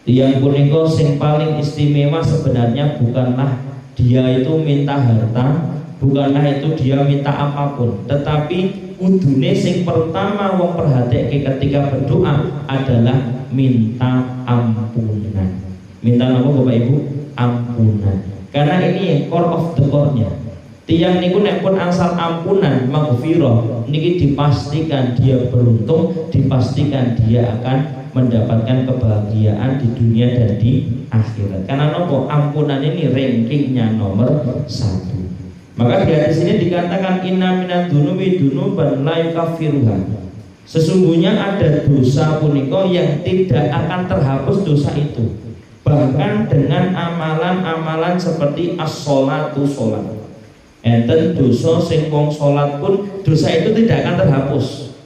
Yang punika sing paling istimewa sebenarnya bukanlah dia itu minta harta, bukanlah itu dia minta apapun, tetapi kudune sing pertama wong perhatike ketika berdoa adalah minta ampunan. Minta apa Bapak Ibu? Ampunan. Karena ini core of the core-nya. Tiang niku nek pun asal ampunan maghfirah niki dipastikan dia beruntung, dipastikan dia akan mendapatkan kebahagiaan di dunia dan di akhirat. Karena nopo ampunan ini rankingnya nomor 1. Maka di hadis ini dikatakan inna minad dunubi dunuban la yukaffiruha. Sesungguhnya ada dosa punika yang tidak akan terhapus dosa itu. Bahkan dengan amalan-amalan seperti as-sholatu sholat. Enten dosa sing wong salat pun dosa itu tidak akan terhapus.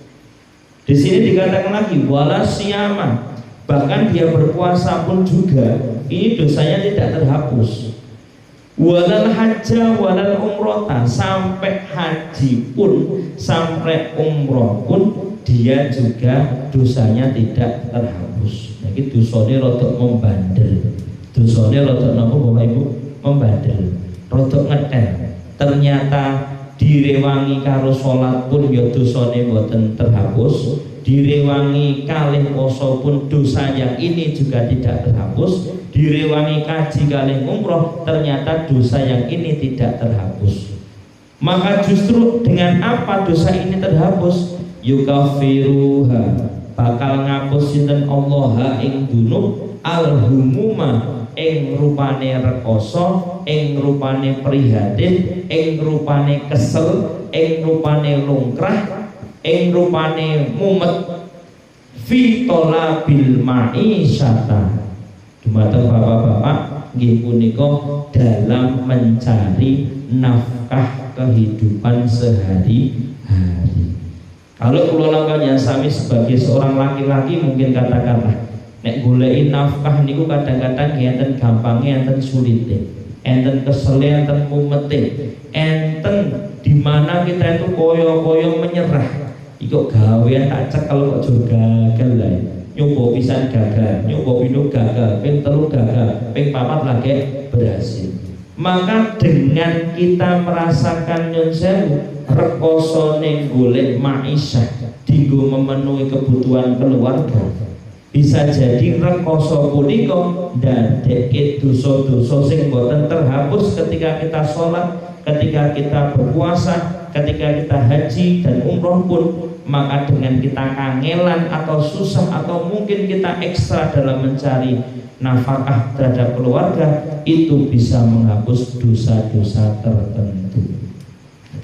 Di sini dikatakan lagi wala siyama, bahkan dia berpuasa pun juga ini dosanya tidak terhapus. Walal hajja walal umrota, sampai haji pun sampai umroh pun dia juga dosanya tidak terhapus. Jadi dosanya rodok membandel. Dosanya rodok napa Bapak Ibu? Membandel. Rodok ngetel. Ternyata direwangi karo sholat pun ya dosane boten terhapus, direwangi kalih poso pun dosa yang ini juga tidak terhapus, direwangi kaji kalih umroh ternyata dosa yang ini tidak terhapus. Maka justru dengan apa dosa ini terhapus? Yukafiruha, bakal ngapus sinten Allah ing dunub al-humuma ing rupane rekoso, ing rupane prihatin, ing rupane kesel, ing rupane lungkrah, ing rupane mumet fi talabil ma'isyata. Dumateng bapak-bapak nggih punika dalam mencari nafkah kehidupan sehari-hari. Kalau kula lamanya sami sebagai seorang laki-laki mungkin katakanlah nek goleki nafkah niku kadang-kadang enten gampange enten sulite, enten kesele enten mumete, enten di mana kita itu koyo-koyo menyerah. Iku gawean tak cekel kok juga gagal lah. Nyoba pisan gagal, nyoba pindho gagal, ping 3 gagal, ping 4 lagi berhasil. Maka dengan kita merasakan nyun sewu rekoso ning golek ma'isyah dienggo memenuhi kebutuhan keluarga, bisa jadi rekoso punika ndadekke dosa-dosa sing boten terhapus ketika kita sholat, ketika kita berpuasa, ketika kita haji dan umroh pun. Maka dengan kita kangelan atau susah atau mungkin kita ekstra dalam mencari nafkah terhadap keluarga, itu bisa menghapus dosa-dosa tertentu.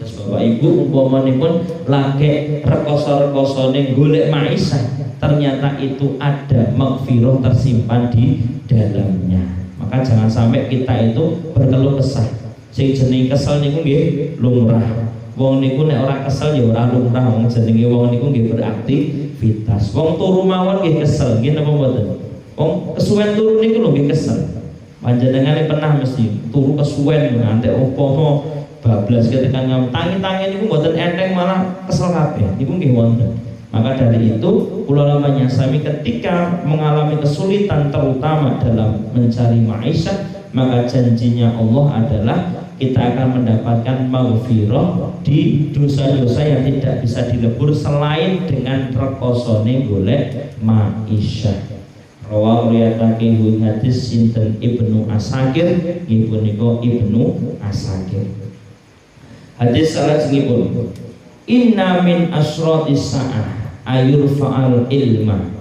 Terus Bapak Ibu umpamanipun lagi rekoso-rekoso ning golek ma'isyah, ternyata itu ada maghfirah tersimpan di dalamnya. Maka jangan sampai kita itu berkeluh kesah. Sing jeneng kesel niku nggih lumrah. Wong niku nek ora kesel ya ora lumrah, wong jenenge wong niku nggih beraktivitas. Wong turu mawon nggih kesel, nggih napa mboten? Wong kesuwen turu niku lho nggih kesel. Panjenengane pernah mesti turu kesuwen nganti umpama bablas ketika tangi-tangi niku mboten enteng malah kesel kabeh. Niku nggih wonten. Maka dari itu kula lamanya sami ketika mengalami kesulitan terutama dalam mencari ma'isyah, maka janjinya Allah adalah kita akan mendapatkan maghfirah di dosa-dosa yang tidak bisa dilebur selain dengan rekosone golek ma'isyah. Rawahu riwayatake hadis sinten Ibnu Asakir, nggih punika Ibnu Asakir. Hadis salajengipun, inna min asratis sa'ah ayurfa'al ilma.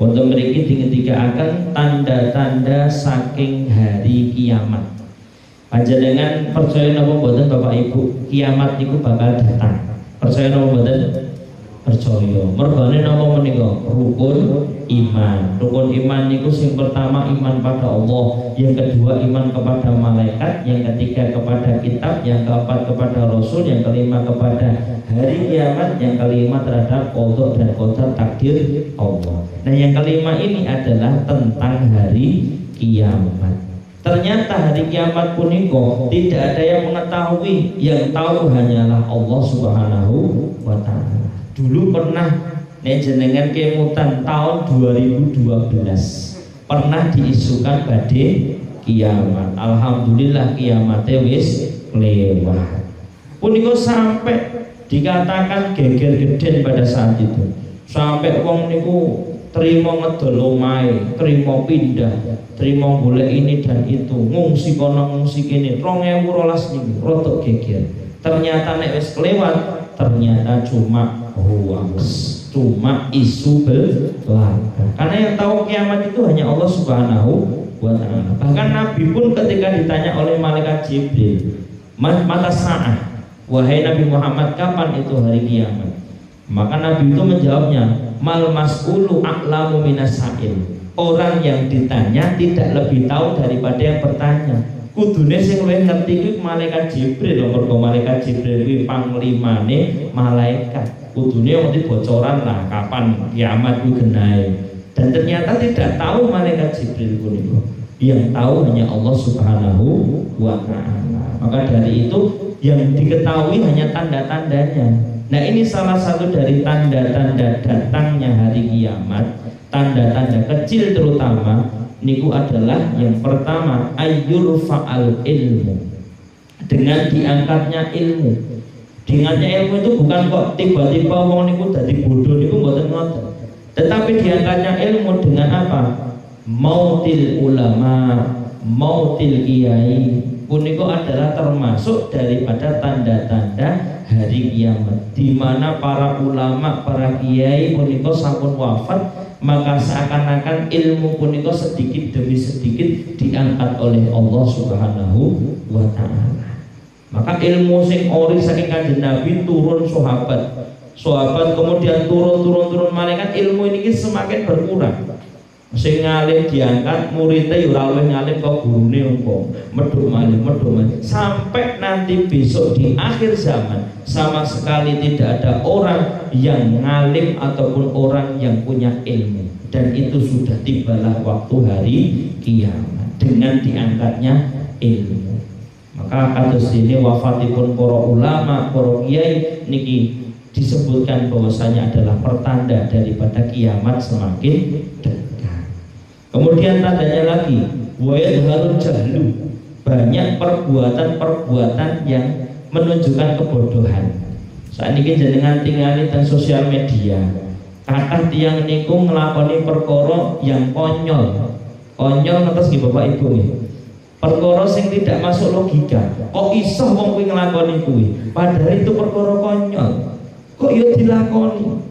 Wonten mriki dingendikaken tanda-tanda saking hari kiamat. Panjenengan percaya napa mboten Bapak Ibu, kiamat niku bakal datang? Percaya napa mboten? Percaya. Mergane napa menika? Rukun iman. Rukun iman niku sing pertama iman pada Allah, yang kedua iman kepada malaikat, yang ketiga kepada kitab, yang keempat kepada rasul, yang kelima kepada hari kiamat, yang kelima terhadap qada dan qadar takdir Allah. Nah, yang kelima ini adalah tentang hari kiamat. Ternyata hari kiamat puniko tidak ada yang mengetahui, yang tahu hanyalah Allah Subhanahu wa ta'ala. Dulu pernah jenengan kemutan tahun 2012 pernah diisukan badhe kiamat. Alhamdulillah kiamatnya wis lewat. Puniko sampai dikatakan geger geden pada saat itu. Sampai wong niku terima ngedol omahe, terima pindah, terima golek ini dan itu, ngungsi kono ngungsi kene. 2012 niku rada geger. Ternyata nek wis kelewat, ternyata cuma hoax, cuma isu belaka. Karena yang tahu kiamat itu hanya Allah Subhanahu wa ta'ala. Bahkan Nabi pun ketika ditanya oleh malaikat Jibril, mata sa'ah, wahai Nabi Muhammad, kapan itu hari kiamat? Maka Nabi itu menjawabnya, mal mas'ulu a'lamu minas sa'il. Orang yang ditanya tidak lebih tahu daripada yang bertanya. Kudune sing luwih ngerti iki malaikat Jibril. Mergo malaikat Jibril kuwi panglimane malaikat. Kudune ngerti bocoran lah kapan kiamat kuwi genahe. Dan ternyata tidak tahu malaikat Jibril punika. Yang tahu hanya Allah Subhanahu wa ta'ala. Maka dari itu yang diketahui hanya tanda-tandanya. Nah, ini salah satu dari tanda-tanda datangnya hari kiamat. Tanda-tanda kecil terutama niku adalah yang pertama ayyul fa'al ilmu. Dengan diangkatnya ilmu. Diangkatnya ilmu itu bukan kok tiba-tiba wong niku dadi bodoh niku mboten ngoten. Tetapi diangkatnya ilmu dengan apa? Mautil ulama, mautil kiai, punika adalah termasuk daripada tanda-tanda hari kiamat, di mana para ulama, para kiai punika sampun wafat, maka seakan-akan ilmu punika sedikit demi sedikit diangkat oleh Allah Subhanahu wa taala. Maka ilmu sing ori saking Kanjeng Nabi turun sahabat kemudian turun malaikat, ilmu ini semakin berkurang. Sing ngalim diangkat, muridnya ya ora luwih ngalim kok gurune engko. Medhok malih sampai nanti besok di akhir zaman sama sekali tidak ada orang yang ngalim ataupun orang yang punya ilmu, dan itu sudah tibalah waktu hari kiamat dengan diangkatnya ilmu. Maka kados ini wafatipun para ulama, para kiai niki disebutkan bahwasanya adalah pertanda daripada kiamat semakin dekat. Kemudian tandanya lagi, wayadharul jahlu, banyak perbuatan-perbuatan yang menunjukkan kebodohan. Saat ini jenengan tinggali teng sosial media, kathah tiyang niku nglakoni perkara yang konyol ngertos nggih Bapak Ibu nggih. Perkara sing tidak masuk logika. Kok iso wong kuwi nglakoni kuwi? Padahal itu perkara konyol. Kok ya dilakoni?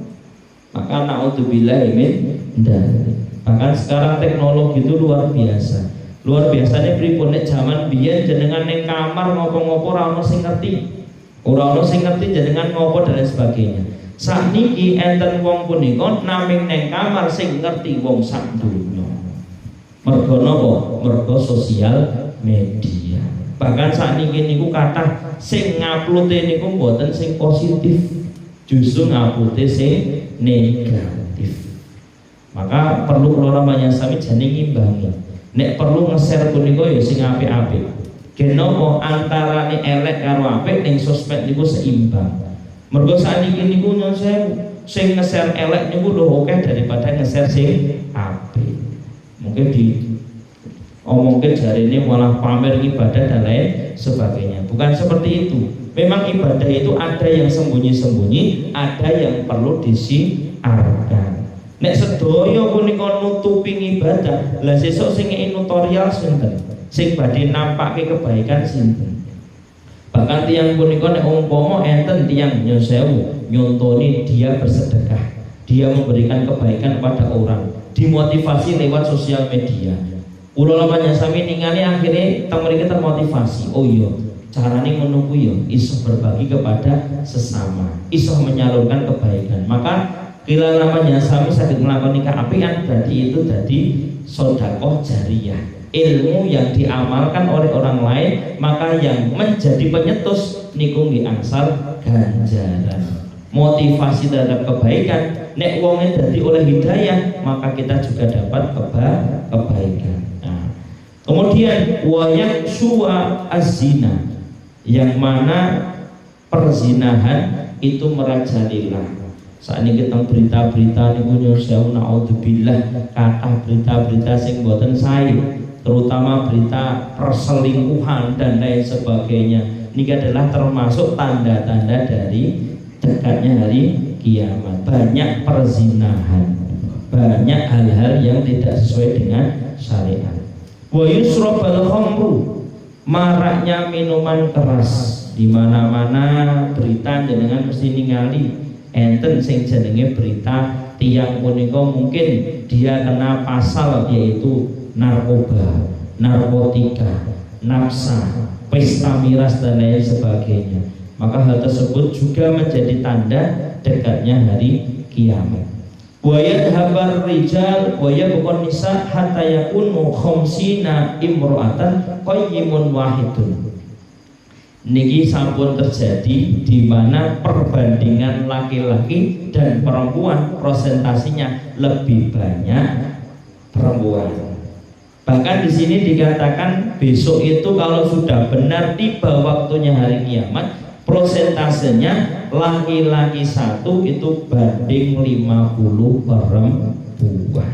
Maka naudzubillah min dzalik. Bahkan sekarang teknologi itu luar biasa. Luar biasanya pripun nek jaman biyen jenengan ning kamar ngopo-ngopo ora ono sing ngerti. Ora ono sing ngerti jenengan ngopo dan lain sebagainya. Sakniki enten wong punika naming ning kamar sing ngerti wong sak donya. Mergo napa? Mergo sosial media. Bahkan sakniki niku kathah sing ngupload niku mboten sing positif, justru ngupload sing negatif. Maka perlu kula namanya sami jane ngimbangi. Nek perlu nge-share punika ya sing apik-apik. Kenapa antarane elek karo apik ning sosmed niku seimbang. Mergo sakniki niku nyon sewu, sing nge-share elek niku lho akeh daripada nge-share sing apik. Mungkin omongke jarine malah pamer ibadah dan lain sebagainya. Bukan seperti itu. Memang ibadah itu ada yang sembunyi-sembunyi, ada yang perlu disiarkan. Nek sedaya punika nutupi ibadah, lah sesuk sing ngeki tutorial sinten? Sing badhe nampake kebaikan sinten? Bahkan tiyang punika nek umpama enten tiyang nyosewu nyontoni dia bersedekah, dia memberikan kebaikan kepada orang, dimotivasi lewat sosial media. Kula lamanya sami ningali akhirnya mriki termotivasi. Oh iya, carane ngono kuwi ya iso berbagi kepada sesama, iso menyalurkan kebaikan. Maka kila namanya sami saged nglakoni kaapian, berarti itu dadi sedekah jariyah. Ilmu yang diamalkan oleh orang lain, maka yang menjadi penyetus niku nggih angsal ganjaran. Motivasi terhadap kebaikan, nek wonge dadi oleh hidayah, maka kita juga dapat kebaikan. Nah, kemudian wayak suwa az-zina, yang mana perzinahan itu merajalela. Saat ini kita berita-berita niku nyusul naudzubillah, kathah berita-berita sing boten sae, terutama berita perselingkuhan dan lain sebagainya. Ini adalah termasuk tanda-tanda dari dekatnya hari kiamat. Banyak perzinahan, banyak hal-hal yang tidak sesuai dengan syariat. Wa yusrabul khamru, maraknya minuman keras. Di mana-mana berita jenengan mesti ningali. Enten sing jenenge berita tiang punika mungkin dia kena pasal yaitu narkoba, narkotika, nafsa, pesta miras dan lain sebagainya. Maka hal tersebut juga menjadi tanda dekatnya hari kiamat. Wa yadhabar rijal wa yabqun nisa hatta yakunu khamsina imra'atan qayyimun wahidun. Niki sampun terjadi di mana perbandingan laki-laki dan perempuan prosentasinya lebih banyak perempuan. Bahkan di sini dikatakan besok itu kalau sudah benar tiba waktunya hari kiamat, prosentasenya laki-laki 1 itu banding 50 perempuan.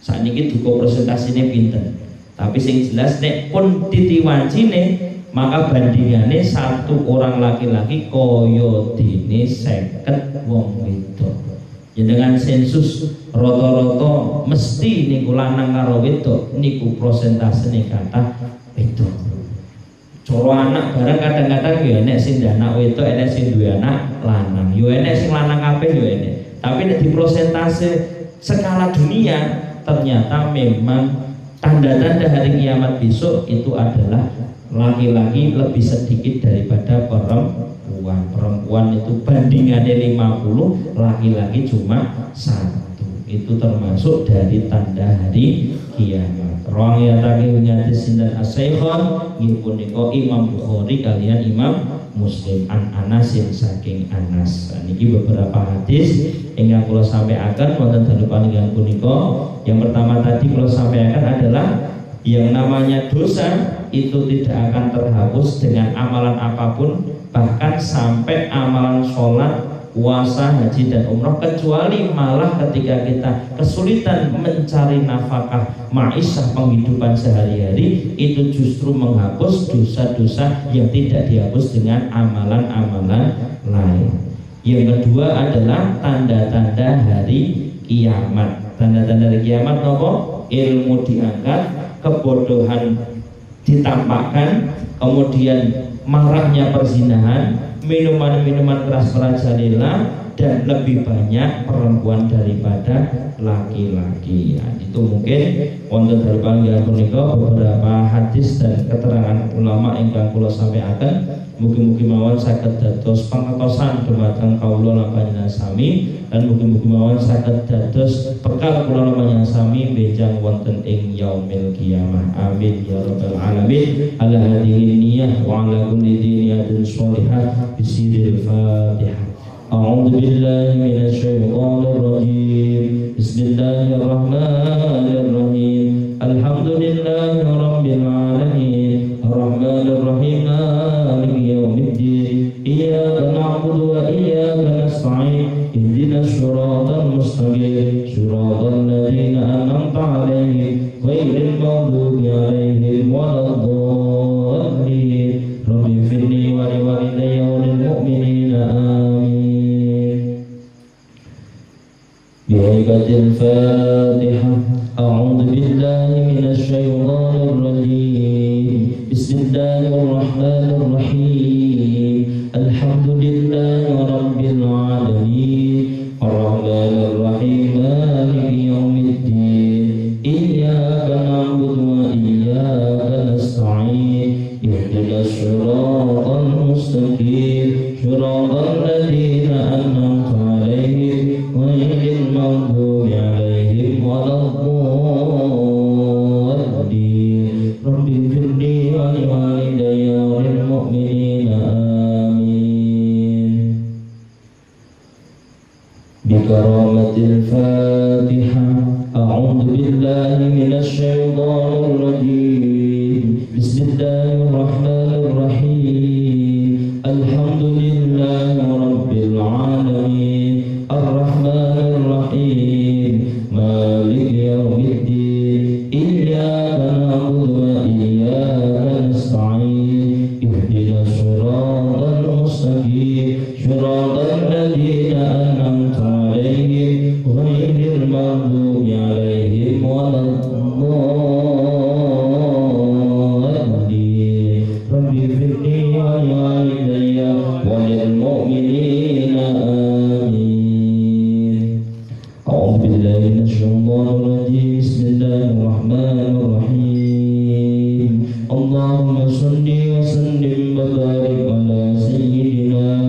Saat ini duka prosentasinya pinten. Tapi sing jelas nek pun titiwancine maka bandingannya 1 orang laki-laki kaya dene 50 wong wedok. Ya dengan sensus rata-rata mesti niku lanang karo wedok niku prosentasene kathah wedok. Coro anak barang kadang-kadang yo enek sing anak wedok, enek sing duwe anak lanang. Yo enek sing lanang kabeh yo enek. Tapi nek di prosentase skala dunia ternyata memang tanda-tanda hari kiamat besok itu adalah laki-laki lebih sedikit daripada perempuan. Perempuan itu bandingannya 50, laki-laki cuma 1. Itu termasuk dari tanda hari kiamat. Orang yang tadi menyati sindan as-saykhon nggih punika Imam Bukhari kalian Imam Muslim an Anas yang saking Anas. Niki beberapa hadis ingkang kula sampaikan wonten dalem panjenengan punika. Yang pertama tadi kula sampaikan adalah yang namanya dosa itu tidak akan terhapus dengan amalan apapun, bahkan sampai amalan sholat, puasa, haji dan umroh, kecuali malah ketika kita kesulitan mencari nafkah ma'isyah penghidupan sehari-hari, itu justru menghapus dosa-dosa yang tidak dihapus dengan amalan-amalan lain. Yang kedua adalah tanda-tanda hari kiamat. Tanda-tanda hari kiamat nopo? Ilmu diangkat, kebodohan ditampakkan, kemudian maraknya perzinahan, minuman-minuman keras merajalela, dan lebih banyak perempuan daripada laki-laki. Ya, itu mungkin wonten dari panggilan punika beberapa hadis dan keterangan ulama ingkang kula sampaikan. Mugi-mugi mawon saged dados pangatosan dumateng kawula lan panjenengan sami, dan mugi-mugi mawon saged dados bekal kula lan panjenengan sami benjang wonten ing yaumil qiyamah. Amin ya rabbal alamin. Ala hadhihi niyyah wa ala kulli niyatin sholihah bisiril Fatihah. A'udzu billahi minasy syaithanir rajim. Bismillahirrahmanirrahim. Alhamdulillahi rabbil alamin. Arrahmanir rahim. Maliki yaumiddin. Iyyaka na'budu wa iyyaka nasta'in. Ihdinas siratal mustaqim. Siratal ladzina an'amta 'alaihim ghairil maghdubi 'alaihim waladdallin. Rabbi ighfirli wa liwalidayya wa lil mu'minina. Bi'ikatil Fatihah. A'udzu billahi minasy syaithanir rajim. Bismillahirrahmanirrahim. Alhamdulillahi rabbil alamin. Arrahmanir rahim. Maliki yaumiddin. Iyyaka na'budu wa iyyaka nasta'in. Ihdinas siratal mustaqim. Siratal ladzina an'amta 'alaihim ghairil maghdubi 'alaihim waladdallin. Rabbi ighfirli wa liwalidayya wa lil mu'minina. Amin. Bikaramatil Fatihah. A'udzu billahi minasy syaithanir rajim. Bismillahirrahmanirrahim. Alhamdulillahi rabbil alamin. Arrahmanir rahim. Maliki yaumiddin. Iyyaka na'budu wa iyyaka nasta'in. Ihdinas siratal mustaqim. Siratal ladzina an'amta 'alaihim ghairil maghdubi 'alaihim waladdallin. Rabbi ighfirli wa liwalidayya wa lil mu'minina. Amin. A'udzu billahi minasy syaithanir rajim. Bismillahirrahmanirrahim. Allahumma shalli wa sallim wa barik ala sayyidina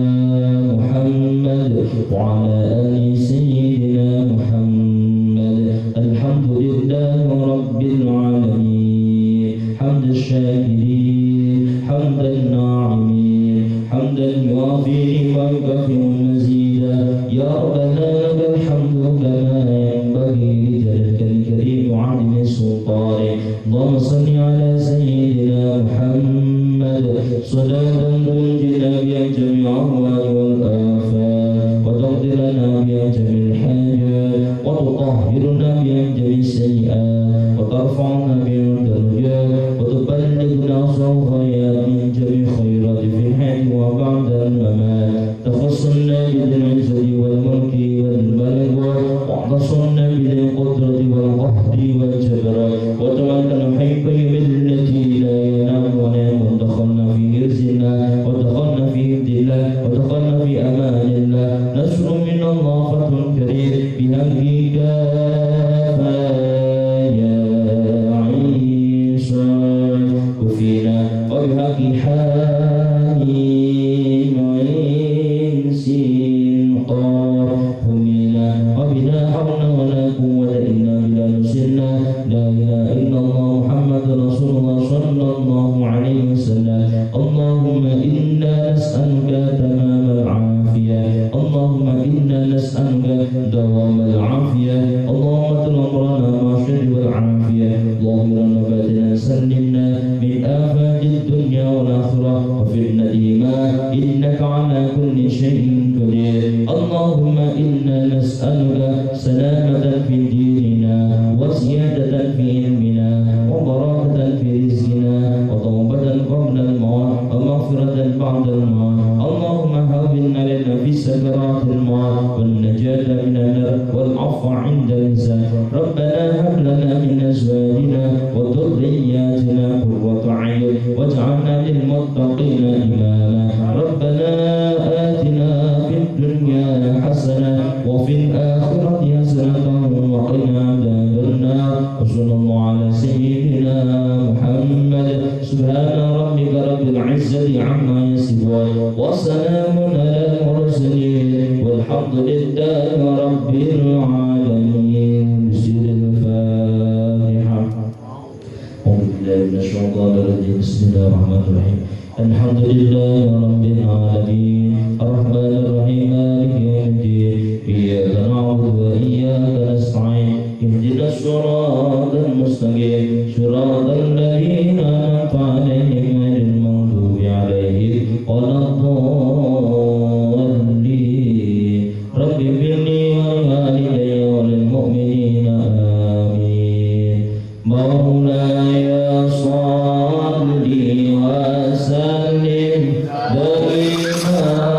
Muhammad wa ala ali sayyidina Muhammad. Alhamdulillahi rabbil alamin. Hamdan syakirin, hamdan na'imin, hamdan yuwafi wa yukafi'u mazida. Ya Rabbana lakal hamdu kama yanbaghi li jalalil karim wa 'azimi sultanik. Allahumma salli ala sayyidina Muhammad salatan tunjina biha jami'a ahwali wal afat wa taqdi lana biha jami'al hajat wa tutahhiruna biha jami'as sayyi'at wa tarfa'una biha darajat wa tuballighuna sawghayat min jami'i khairati fil hayati wa ba'da al-mamat. Tafassalna bil 'izzati wal mulki wal balagh wa tasanna bil qudrati wal qahri wal jabr wa tawakkal hayy millati la yanam wa la mudakhalna إنك على كل شيء قدير. اللهم إنا نسألك سلامة في ديننا وزيادة في علمنا وبركة في رزقنا وتوبة قبل الموت ومغفرة بعد الموت. اللهم هون علينا في سكرات الموت والنجاة من النار والعفو عند الإنسان. ربنا هب لنا من أزواجنا وذرياتنا قرة أعين واجعلنا للمتقين إماما. ربنا آتنا في الدنيا حسنة وفي الآخرة حسنة وقنا عذاب النار. وصلى الله على سيدنا محمد. سبحان ربك رب العزة عما يصفون وسلام على المرسلين والحمد لله رب العالمين. بسم الفاتحة. أعوذ بالله من الشيطان الرجيم. بسم الله الرحمن الرحيم. الحمد لله رب العالمين الرحمن الرحيم مالك يوم الدين. إياك نعبد وإياك نستعين. اهدنا الصراط المستقيم صراط الذين أنعمت عليهم غير المغضوب عليهم ولا الضالين. رب اغفر لي ولوالدي وللمؤمنين آمين. مولاي صل وسلم دائما